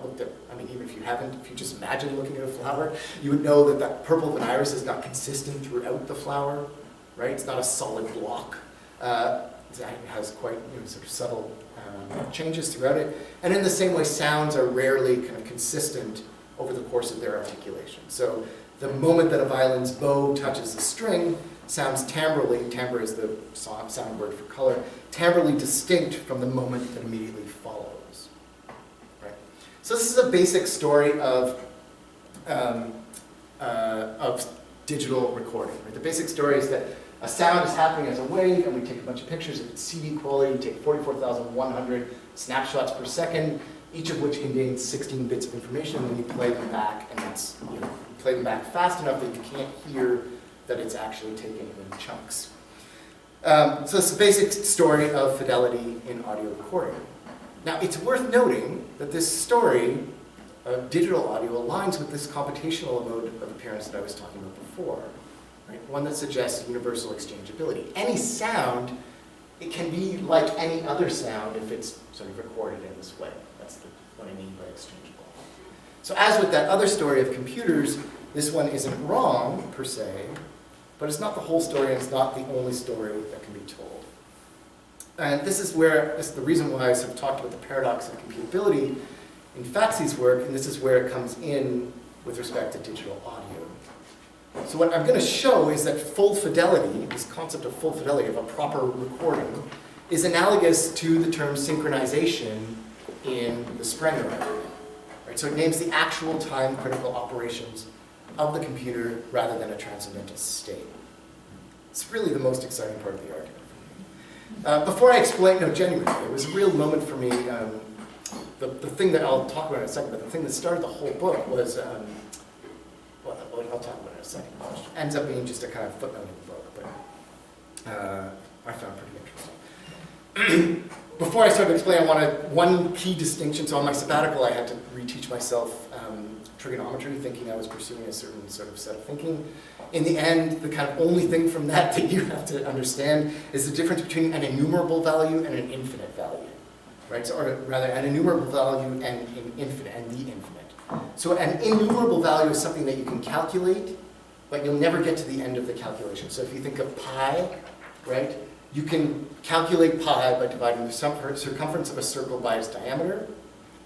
looked at, I mean, even if you haven't, if you just imagine looking at a flower, you would know that that purple of an iris is not consistent throughout the flower, right? It's not a solid block. It has quite sort of subtle changes throughout it. And in the same way, sounds are rarely kind of consistent over the course of their articulation. So the moment that a violin's bow touches the string sounds timbrally, timbre is the sound word for color, timbrally distinct from the moment that immediately follows. Right? So this is a basic story of digital recording. Right? The basic story is that a sound is happening as a wave, and we take a bunch of pictures of its CD quality. We take 44,100 snapshots per second, each of which contains 16 bits of information, and then you play them back, and that's, you play them back fast enough that you can't hear that it's actually taken in chunks. So it's the basic story of fidelity in audio recording. Now, it's worth noting that this story of digital audio aligns with this computational mode of appearance that I was talking about before. Right? One that suggests universal exchangeability. Any sound, it can be like any other sound if it's sort of recorded in this way. That's what I mean by exchangeable. So as with that other story of computers, this one isn't wrong, per se, but it's not the whole story, and it's not the only story that can be told. And this is the reason why I sort of talked about the paradox of computability in Fatsy's work, and this is where it comes in with respect to digital audio. So what I'm going to show is that full fidelity, this concept of full fidelity, of a proper recording, is analogous to the term synchronization in the Sprenger argument. Right? So it names the actual time-critical operations of the computer rather than a transcendental state. It's really the most exciting part of the argument. Before I explain, no, genuinely, it was a real moment for me. The thing that I'll talk about in a second, but the thing that started the whole book was, well, I'll talk about it in a second. It ends up being just a kind of footnote in the book, but I found pretty interesting. Before I start to explain, I wanted one key distinction. So on my sabbatical, I had to reteach myself trigonometry, thinking I was pursuing a certain sort of set of thinking. In the end, the kind of only thing from that you have to understand is the difference between an enumerable value and an infinite value. Right? So, or rather, an enumerable value and an infinite, and the infinite. So an enumerable value is something that you can calculate, but you'll never get to the end of the calculation. So if you think of pi, right, you can calculate pi by dividing the circumference of a circle by its diameter,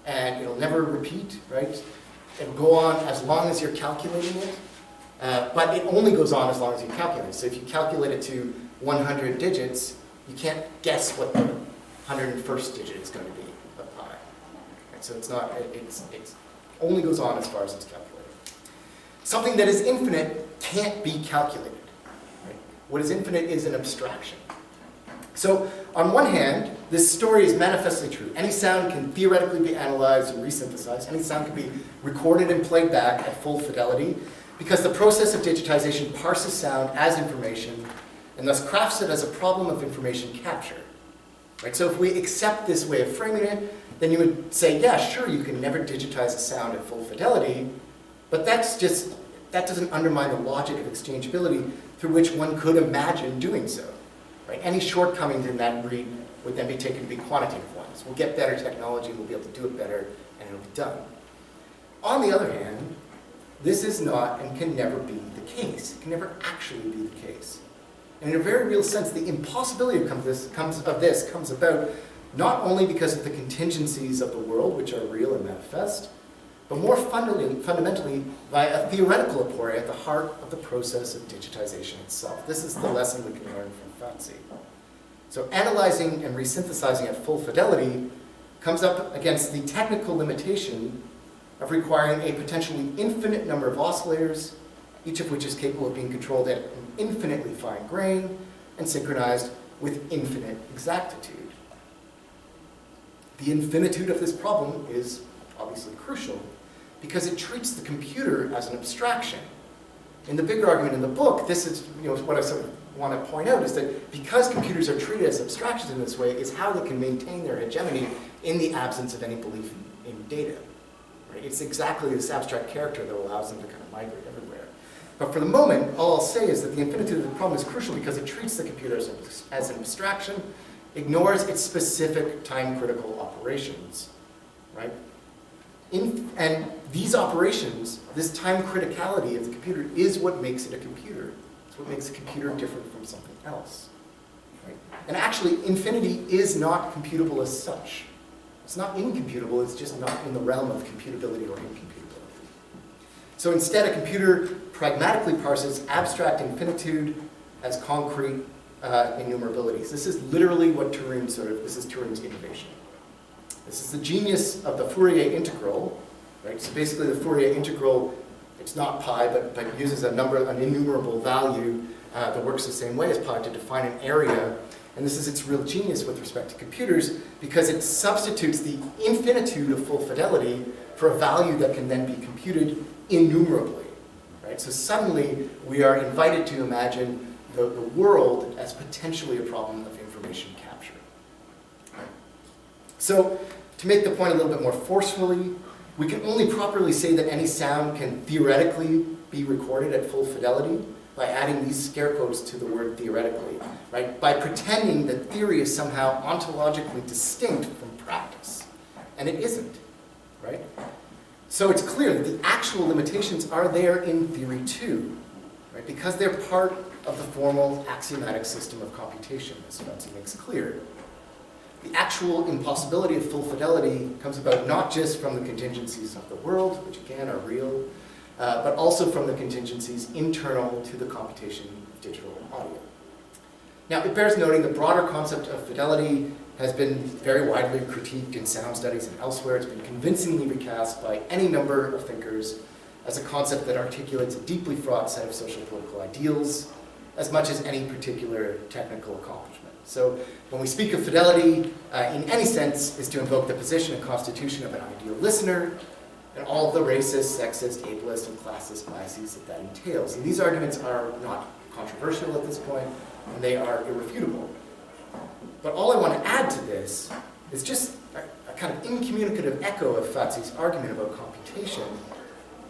and it'll never repeat, right? It'll go on as long as you're calculating it, but it only goes on as long as you calculate it. So if you calculate it to 100 digits, you can't guess what the 101st digit is going to be of pi. Right? So it's not, it's only goes on as far as it's calculated. Something that is infinite can't be calculated. Right? What is infinite is an abstraction. So on one hand, this story is manifestly true. Any sound can theoretically be analyzed and resynthesized. Any sound can be recorded and played back at full fidelity because the process of digitization parses sound as information and thus crafts it as a problem of information capture. Right? So if we accept this way of framing it, then you would say, yeah, sure, you can never digitize a sound at full fidelity, but that doesn't undermine the logic of exchangeability through which one could imagine doing so. Right? Any shortcomings in that read would then be taken to be quantitative ones. We'll get better technology, we'll be able to do it better, and it'll be done. On the other hand, this is not and can never be the case. It can never actually be the case. And in a very real sense, the impossibility of this comes about not only because of the contingencies of the world, which are real and manifest, but more fundamentally by a theoretical aporia at the heart of the process of digitization itself. This is the lesson we can learn from Fatsy. So analyzing and resynthesizing at full fidelity comes up against the technical limitation of requiring a potentially infinite number of oscillators, each of which is capable of being controlled at an infinitely fine grain and synchronized with infinite exactitude. The infinitude of this problem is obviously crucial because it treats the computer as an abstraction. In the bigger argument in the book, this is what I sort of want to point out is that because computers are treated as abstractions in this way is how they can maintain their hegemony in the absence of any belief in data. Right? It's exactly this abstract character that allows them to kind of migrate everywhere. But for the moment, all I'll say is that the infinitude of the problem is crucial because it treats the computer as an abstraction, ignores its specific time-critical operations, right? And these operations, this time criticality of the computer is what makes it a computer. It's what makes a computer different from something else. Right? And actually, infinity is not computable as such. It's not incomputable, it's just not in the realm of computability or incomputability. So instead, a computer pragmatically parses abstract infinitude as concrete innumerabilities. This is literally what this is Turing's innovation. This is the genius of the Fourier Integral, right? So basically the Fourier Integral, it's not pi, but uses an innumerable value that works the same way as pi to define an area. And this is its real genius with respect to computers because it substitutes the infinitude of full fidelity for a value that can then be computed innumerably, right? So suddenly we are invited to imagine the world as potentially a problem of information capture. So, to make the point a little bit more forcefully, we can only properly say that any sound can theoretically be recorded at full fidelity by adding these scare quotes to the word theoretically, right? By pretending that theory is somehow ontologically distinct from practice. And it isn't, right? So it's clear that the actual limitations are there in theory too, right? Because they're part of the formal axiomatic system of computation, as Fancy makes clear. The actual impossibility of full fidelity comes about not just from the contingencies of the world, which again are real, but also from the contingencies internal to the computation of digital audio. Now, it bears noting the broader concept of fidelity has been very widely critiqued in sound studies and elsewhere. It's been convincingly recast by any number of thinkers as a concept that articulates a deeply fraught set of social political ideals, as much as any particular technical accomplishment. So when we speak of fidelity, in any sense, is to invoke the position and constitution of an ideal listener, and all of the racist, sexist, ableist, and classist biases that entails. And these arguments are not controversial at this point, and they are irrefutable. But all I want to add to this is just a kind of incommunicative echo of Fatsy's argument about computation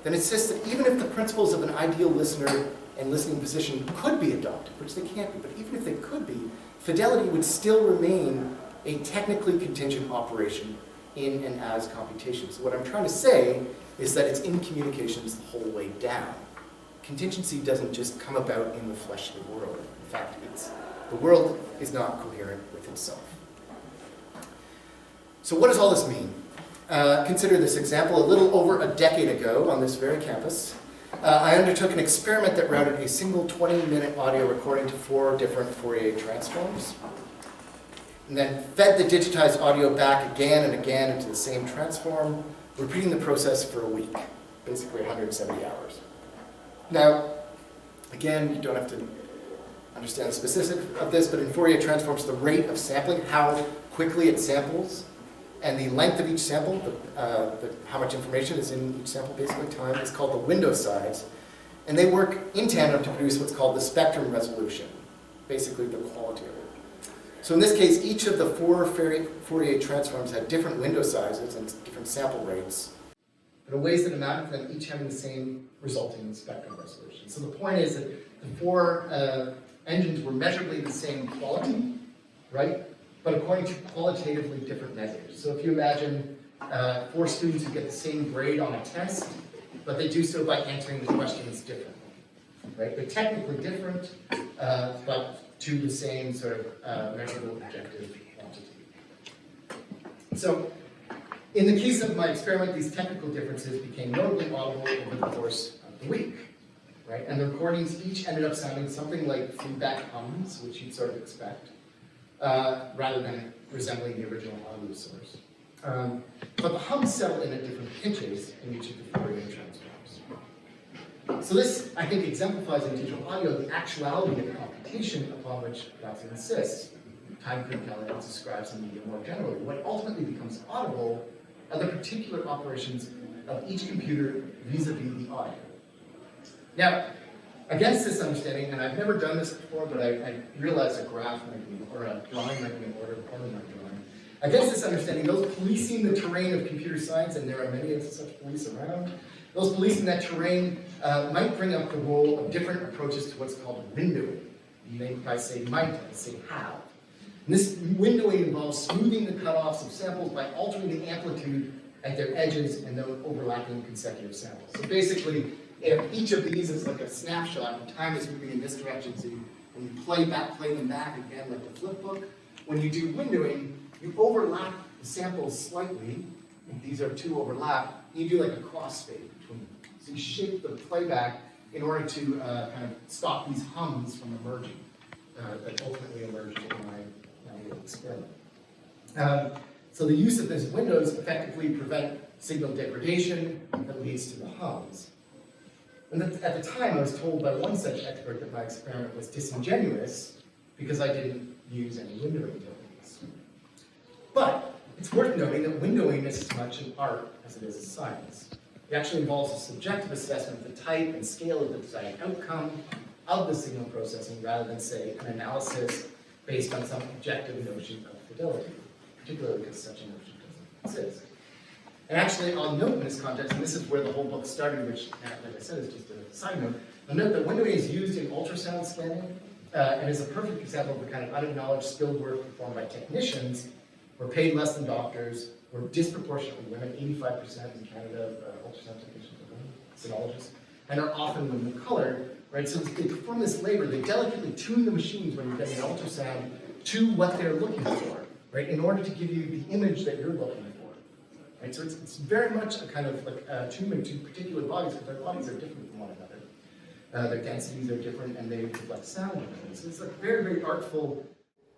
that insists that even if the principles of an ideal listener and listening position could be adopted, which they can't be, but even if they could be, fidelity would still remain a technically contingent operation in and as computation. So what I'm trying to say is that it's in communications the whole way down. Contingency doesn't just come about in the fleshly world. In fact, the world is not coherent with itself. So what does all this mean? Consider this example. A little over a decade ago on this very campus, I undertook an experiment that routed a single 20-minute audio recording to 4 different Fourier transforms, and then fed the digitized audio back again and again into the same transform, repeating the process for a week, basically 170 hours. Now, again, you don't have to understand the specifics of this, but in Fourier transforms, the rate of sampling, how quickly it samples, and the length of each sample, how much information is in each sample, basically time, is called the window size. And they work in tandem to produce what's called the spectrum resolution, basically the quality of it. So in this case, each of the 4 Fourier transforms had different window sizes and different sample rates, but in ways that amounted to them each having the same resulting spectrum resolution. So the point is that the 4 engines were measurably the same quality, right? But according to qualitatively different measures. So if you imagine 4 students who get the same grade on a test, but they do so by answering the questions differently, right? They're technically different, but to the same sort of measurable objective quantity. So in the case of my experiment, these technical differences became notably audible over the course of the week, right? And the recordings each ended up sounding something like feedback hums, which you'd sort of expect, rather than resembling the original audio source. But the hums settle in at different pitches in each of the Fourier transforms. So this, I think, exemplifies in digital audio the actuality of the computation upon which Gaussian insists. Time criticality describes the medium more generally. What ultimately becomes audible are the particular operations of each computer vis-a-vis the audio. Now, against this understanding, and I've never done this before, but I realized a graph might be, or a drawing might be in order, part of my drawing. Against this understanding, those policing the terrain of computer science, and there are many of such police around, those policing that terrain might bring up the role of different approaches to what's called windowing. I say might, I say have. And this windowing involves smoothing the cutoffs of samples by altering the amplitude at their edges and those overlapping consecutive samples. So basically, if each of these is like a snapshot, and time is moving in this direction, so when you play them back again like the flip book, when you do windowing, you overlap the samples slightly, and these are two overlap, and you do like a crossfade between them. So you shape the playback in order to kind of stop these hums from emerging, that ultimately emerged in my experiment. So the use of these windows effectively prevent signal degradation that leads to the hums. And at the time, I was told by one such expert that my experiment was disingenuous because I didn't use any windowing techniques. But it's worth noting that windowing is as much an art as it is a science. It actually involves a subjective assessment of the type and scale of the desired outcome of the signal processing rather than, say, an analysis based on some objective notion of fidelity, particularly because such a notion doesn't exist. And actually, I'll note in this context, and this is where the whole book started, which, like I said, is just a side note, I'll note that windowing is used in ultrasound scanning and is a perfect example of the kind of unacknowledged skilled work performed by technicians who are paid less than doctors, who are disproportionately women, 85% in Canada of ultrasound technicians are women, cynologists, and are often women of color, right? So they perform this labor, they delicately tune the machines when you're getting an ultrasound to what they're looking for, right? In order to give you the image that you're looking for, right? So it's very much a kind of like attunement to particular bodies, because their bodies are different from one another. Their densities are different, and they reflect sound differently. So it's a very, very artful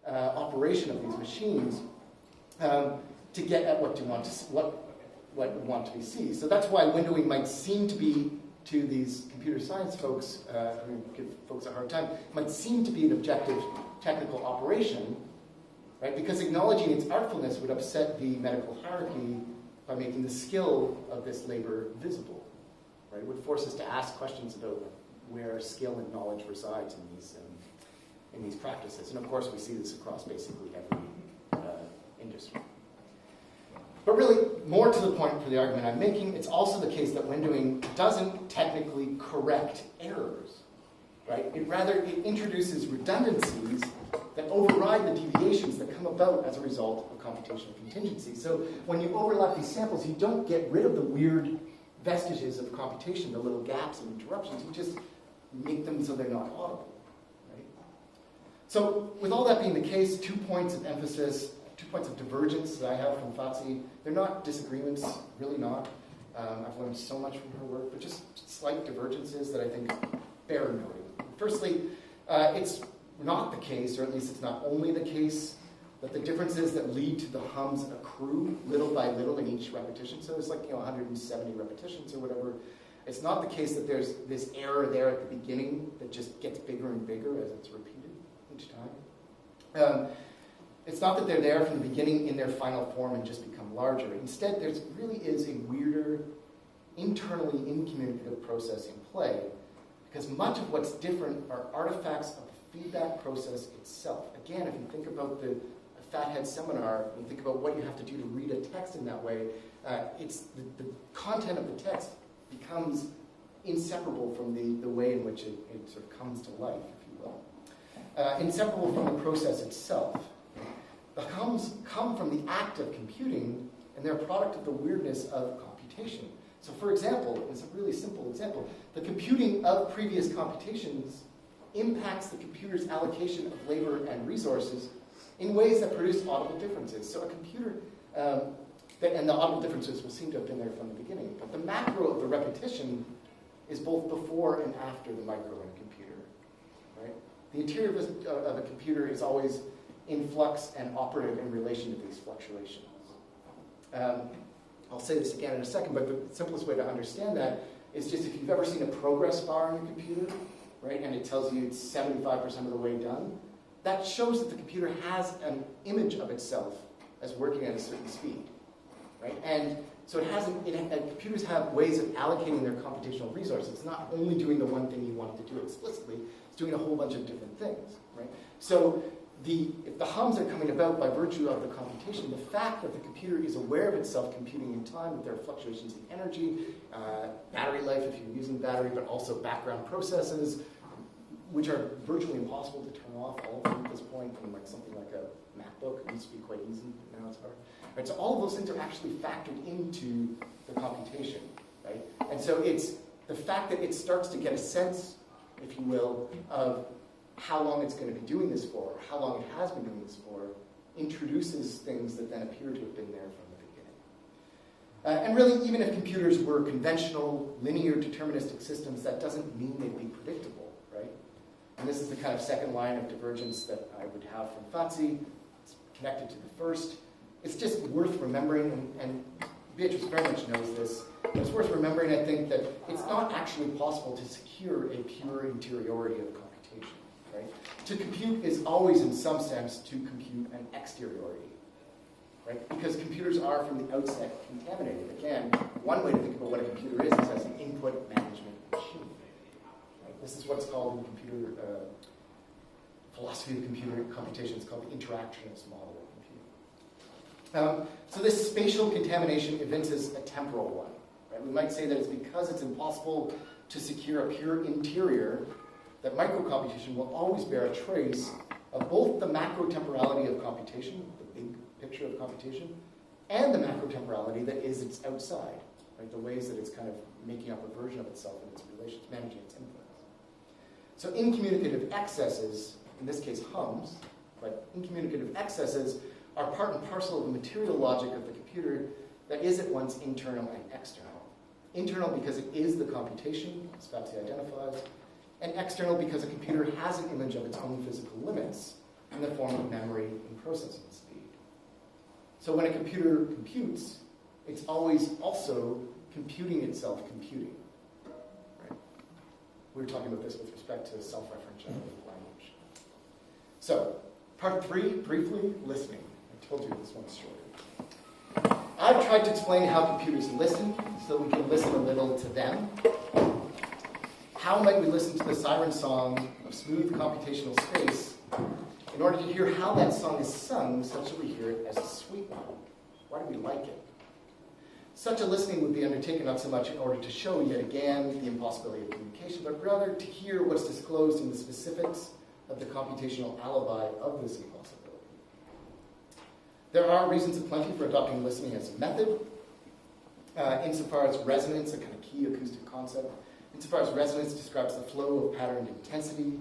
operation of these machines to get at what you want to be seen. So that's why windowing might seem to be, to these computer science folks, give folks a hard time, might seem to be an objective technical operation, right? Because acknowledging its artfulness would upset the medical hierarchy by making the skill of this labor visible, right? It would force us to ask questions about where skill and knowledge resides in these practices. And of course, we see this across basically every industry. But really, more to the point for the argument I'm making, it's also the case that windowing doesn't technically correct errors, right? It introduces redundancies that override the deviations that come about as a result of computational contingency. So when you overlap these samples, you don't get rid of the weird vestiges of computation, the little gaps and interruptions. You just make them so they're not audible, right? So with all that being the case, 2 points of emphasis, 2 points of divergence that I have from Fatsi. They're not disagreements, really not. I've learned so much from her work, but just slight divergences that I think bear noting. Firstly, it's not the case, or at least it's not only the case, that the differences that lead to the hums accrue little by little in each repetition. So it's like 170 repetitions or whatever. It's not the case that there's this error there at the beginning that just gets bigger and bigger as it's repeated each time. It's not that they're there from the beginning in their final form and just become larger. Instead, there really is a weirder, internally incommunicative process in play, because much of what's different are artifacts of the feedback process itself. Again, if you think about the Fathead seminar, and you think about what you have to do to read a text in that way, it's the content of the text becomes inseparable from the way in which it sort of comes to life, if you will. Inseparable from the process itself. The hums come from the act of computing, and they're a product of the weirdness of computation. So for example, it's a really simple example, the computing of previous computations impacts the computer's allocation of labor and resources in ways that produce audible differences. So a computer, and the audible differences will seem to have been there from the beginning, but the macro of the repetition is both before and after the micro in a computer, right? The interior of a computer is always in flux and operative in relation to these fluctuations. I'll say this again in a second, but the simplest way to understand that is just if you've ever seen a progress bar in a computer, right, and it tells you it's 75% of the way done, that shows that the computer has an image of itself as working at a certain speed, right? And so computers have ways of allocating their computational resources. It's not only doing the one thing you want it to do explicitly, it's doing a whole bunch of different things, right? So if the hums are coming about by virtue of the computation, the fact that the computer is aware of itself computing in time, that there are fluctuations in energy, battery life if you're using battery, but also background processes, which are virtually impossible to turn off, all of them at this point, from like something like a MacBook. It used to be quite easy, but now it's hard. Right, so all of those things are actually factored into the computation, right? And so it's the fact that it starts to get a sense, if you will, of how long it's going to be doing this for, or how long it has been doing this for, introduces things that then appear to have been there from the beginning. And really, even if computers were conventional, linear, deterministic systems, that doesn't mean they'd be predictable, right? And this is the kind of second line of divergence that I would have from Fatsi. It's connected to the first. It's just worth remembering, and Beatrice very much knows this, but it's worth remembering, I think, that it's not actually possible to secure a pure interiority of computation. Right? To compute is always, in some sense, to compute an exteriority, right? Because computers are, from the outset, contaminated. Again, one way to think about what a computer is as an input management machine. Right? This is what's called in computer philosophy of computer computation. It's called the interactionist model of computing. So this spatial contamination evinces a temporal one. Right? We might say that it's because it's impossible to secure a pure interior that microcomputation will always bear a trace of both the macro-temporality of computation, the big picture of computation, and the macro-temporality that is its outside, right? The ways that it's kind of making up a version of itself in its relations, managing its influence. So incommunicative excesses, in this case hums, but incommunicative excesses are part and parcel of the material logic of the computer that is at once internal and external. Internal because it is the computation, as Fatsi identifies, and external because a computer has an image of its own physical limits in the form of memory and processing speed. So when a computer computes, it's always also computing itself computing. Right? We were talking about this with respect to self-referentiality of language. So, part 3, briefly, listening. I told you this one's shorter. I've tried to explain how computers listen so we can listen a little to them. How might we listen to the siren song of smooth computational space in order to hear how that song is sung such that we hear it as a sweet one? Why do we like it? Such a listening would be undertaken not so much in order to show yet again the impossibility of communication, but rather to hear what's disclosed in the specifics of the computational alibi of this impossibility. There are reasons aplenty for adopting listening as a method, insofar as resonance, a kind of key acoustic concept, insofar as resonance describes the flow of patterned intensity,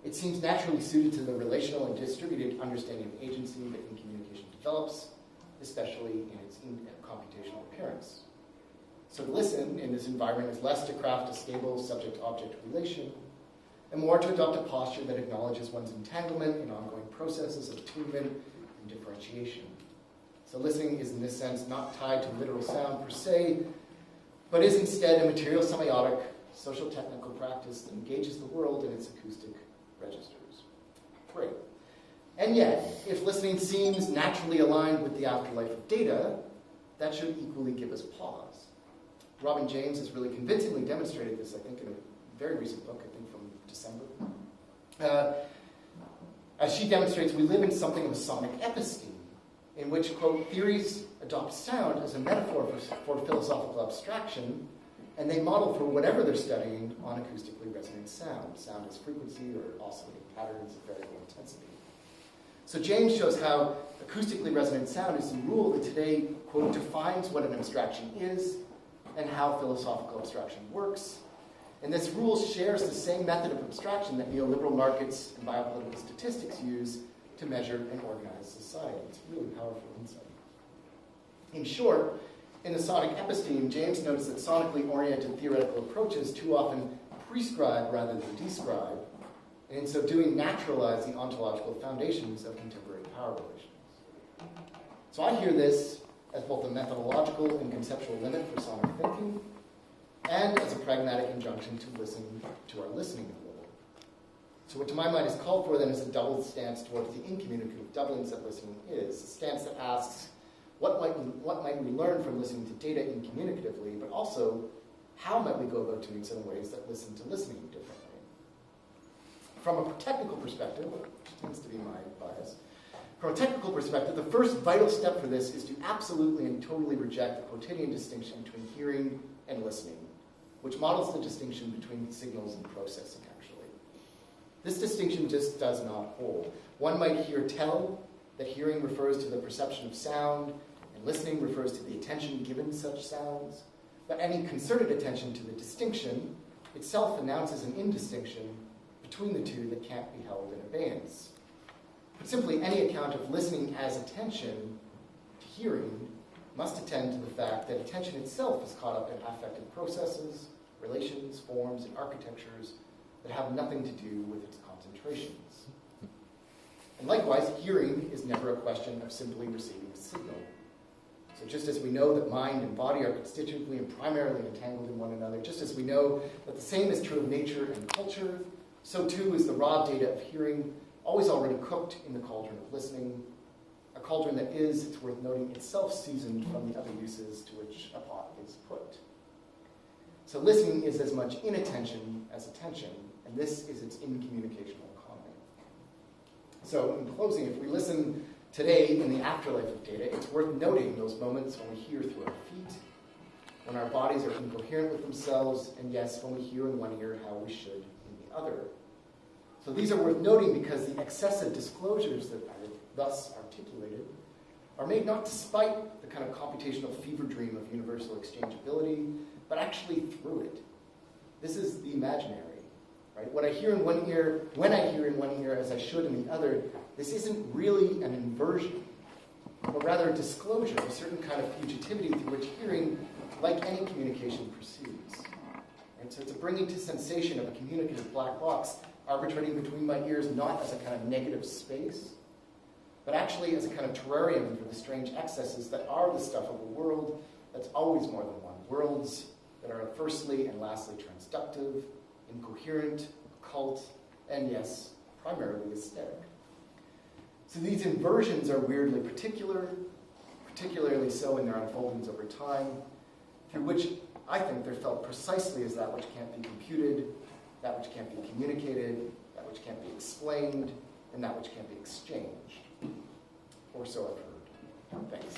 it seems naturally suited to the relational and distributed understanding of agency that in communication develops, especially in its computational appearance. So to listen in this environment is less to craft a stable subject-object relation, and more to adopt a posture that acknowledges one's entanglement in ongoing processes of attunement and differentiation. So listening is in this sense not tied to literal sound per se, but is instead a material semiotic, social technical practice that engages the world in its acoustic registers. Great. And yet, if listening seems naturally aligned with the afterlife of data, that should equally give us pause. Robin James has really convincingly demonstrated this, I think, in a very recent book, I think from December. As she demonstrates, we live in something of a sonic episteme, in which, quote, theories adopt sound as a metaphor for philosophical abstraction, and they model for whatever they're studying on acoustically resonant sound. Sound as frequency or oscillating patterns of variable intensity. So James shows how acoustically resonant sound is the rule that today, quote, defines what an abstraction is and how philosophical abstraction works. And this rule shares the same method of abstraction that neoliberal markets and biopolitical statistics use to measure and organize society. It's a really powerful insight. In short, in the sonic episteme, James notes that sonically oriented theoretical approaches too often prescribe rather than describe, and in so doing naturalize the ontological foundations of contemporary power relations. So I hear this as both a methodological and conceptual limit for sonic thinking, and as a pragmatic injunction to listen to our listening a little. So what to my mind is called for then is a double stance towards the incommunicative doublings that listening is, a stance that asks, what might we learn from listening to data incommunicatively, but also, how might we go about doing so in ways that listen to listening differently? from a technical perspective, which tends to be my bias, from a technical perspective, the first vital step for this is to absolutely and totally reject the quotidian distinction between hearing and listening, which models the distinction between signals and processing, actually. This distinction just does not hold. One might hear tell that hearing refers to the perception of sound, and listening refers to the attention given such sounds, but any concerted attention to the distinction itself announces an indistinction between the two that can't be held in abeyance. But simply, any account of listening as attention to hearing must attend to the fact that attention itself is caught up in affective processes, relations, forms, and architectures that have nothing to do with its concentrations. And likewise, hearing is never a question of simply receiving a signal. So just as we know that mind and body are constitutively and primarily entangled in one another, just as we know that the same is true of nature and culture, so too is the raw data of hearing always already cooked in the cauldron of listening, a cauldron that is, it's worth noting, itself seasoned from the other uses to which a pot is put. So listening is as much inattention as attention, and this is its incommunicational economy. So in closing, if we listen today in the afterlife of data, it's worth noting those moments when we hear through our feet, when our bodies are incoherent with themselves, and yes, when we hear in one ear how we should in the other. So these are worth noting because the excessive disclosures that are thus articulated are made not despite the kind of computational fever dream of universal exchangeability, but actually through it. This is the imaginary, right? What I hear in one ear, when I hear in one ear as I should in the other, this isn't really an inversion, but rather a disclosure of a certain kind of fugitivity through which hearing, like any communication, proceeds. And so it's a bringing to sensation of a communicative black box arbitrating between my ears not as a kind of negative space, but actually as a kind of terrarium for the strange excesses that are the stuff of a world that's always more than one. Worlds that are firstly and lastly transductive, incoherent, occult, and yes, primarily aesthetic. So these inversions are weirdly particular, particularly so in their unfoldings over time, through which I think they're felt precisely as that which can't be computed, that which can't be communicated, that which can't be explained, and that which can't be exchanged. Or so I've heard. Thanks.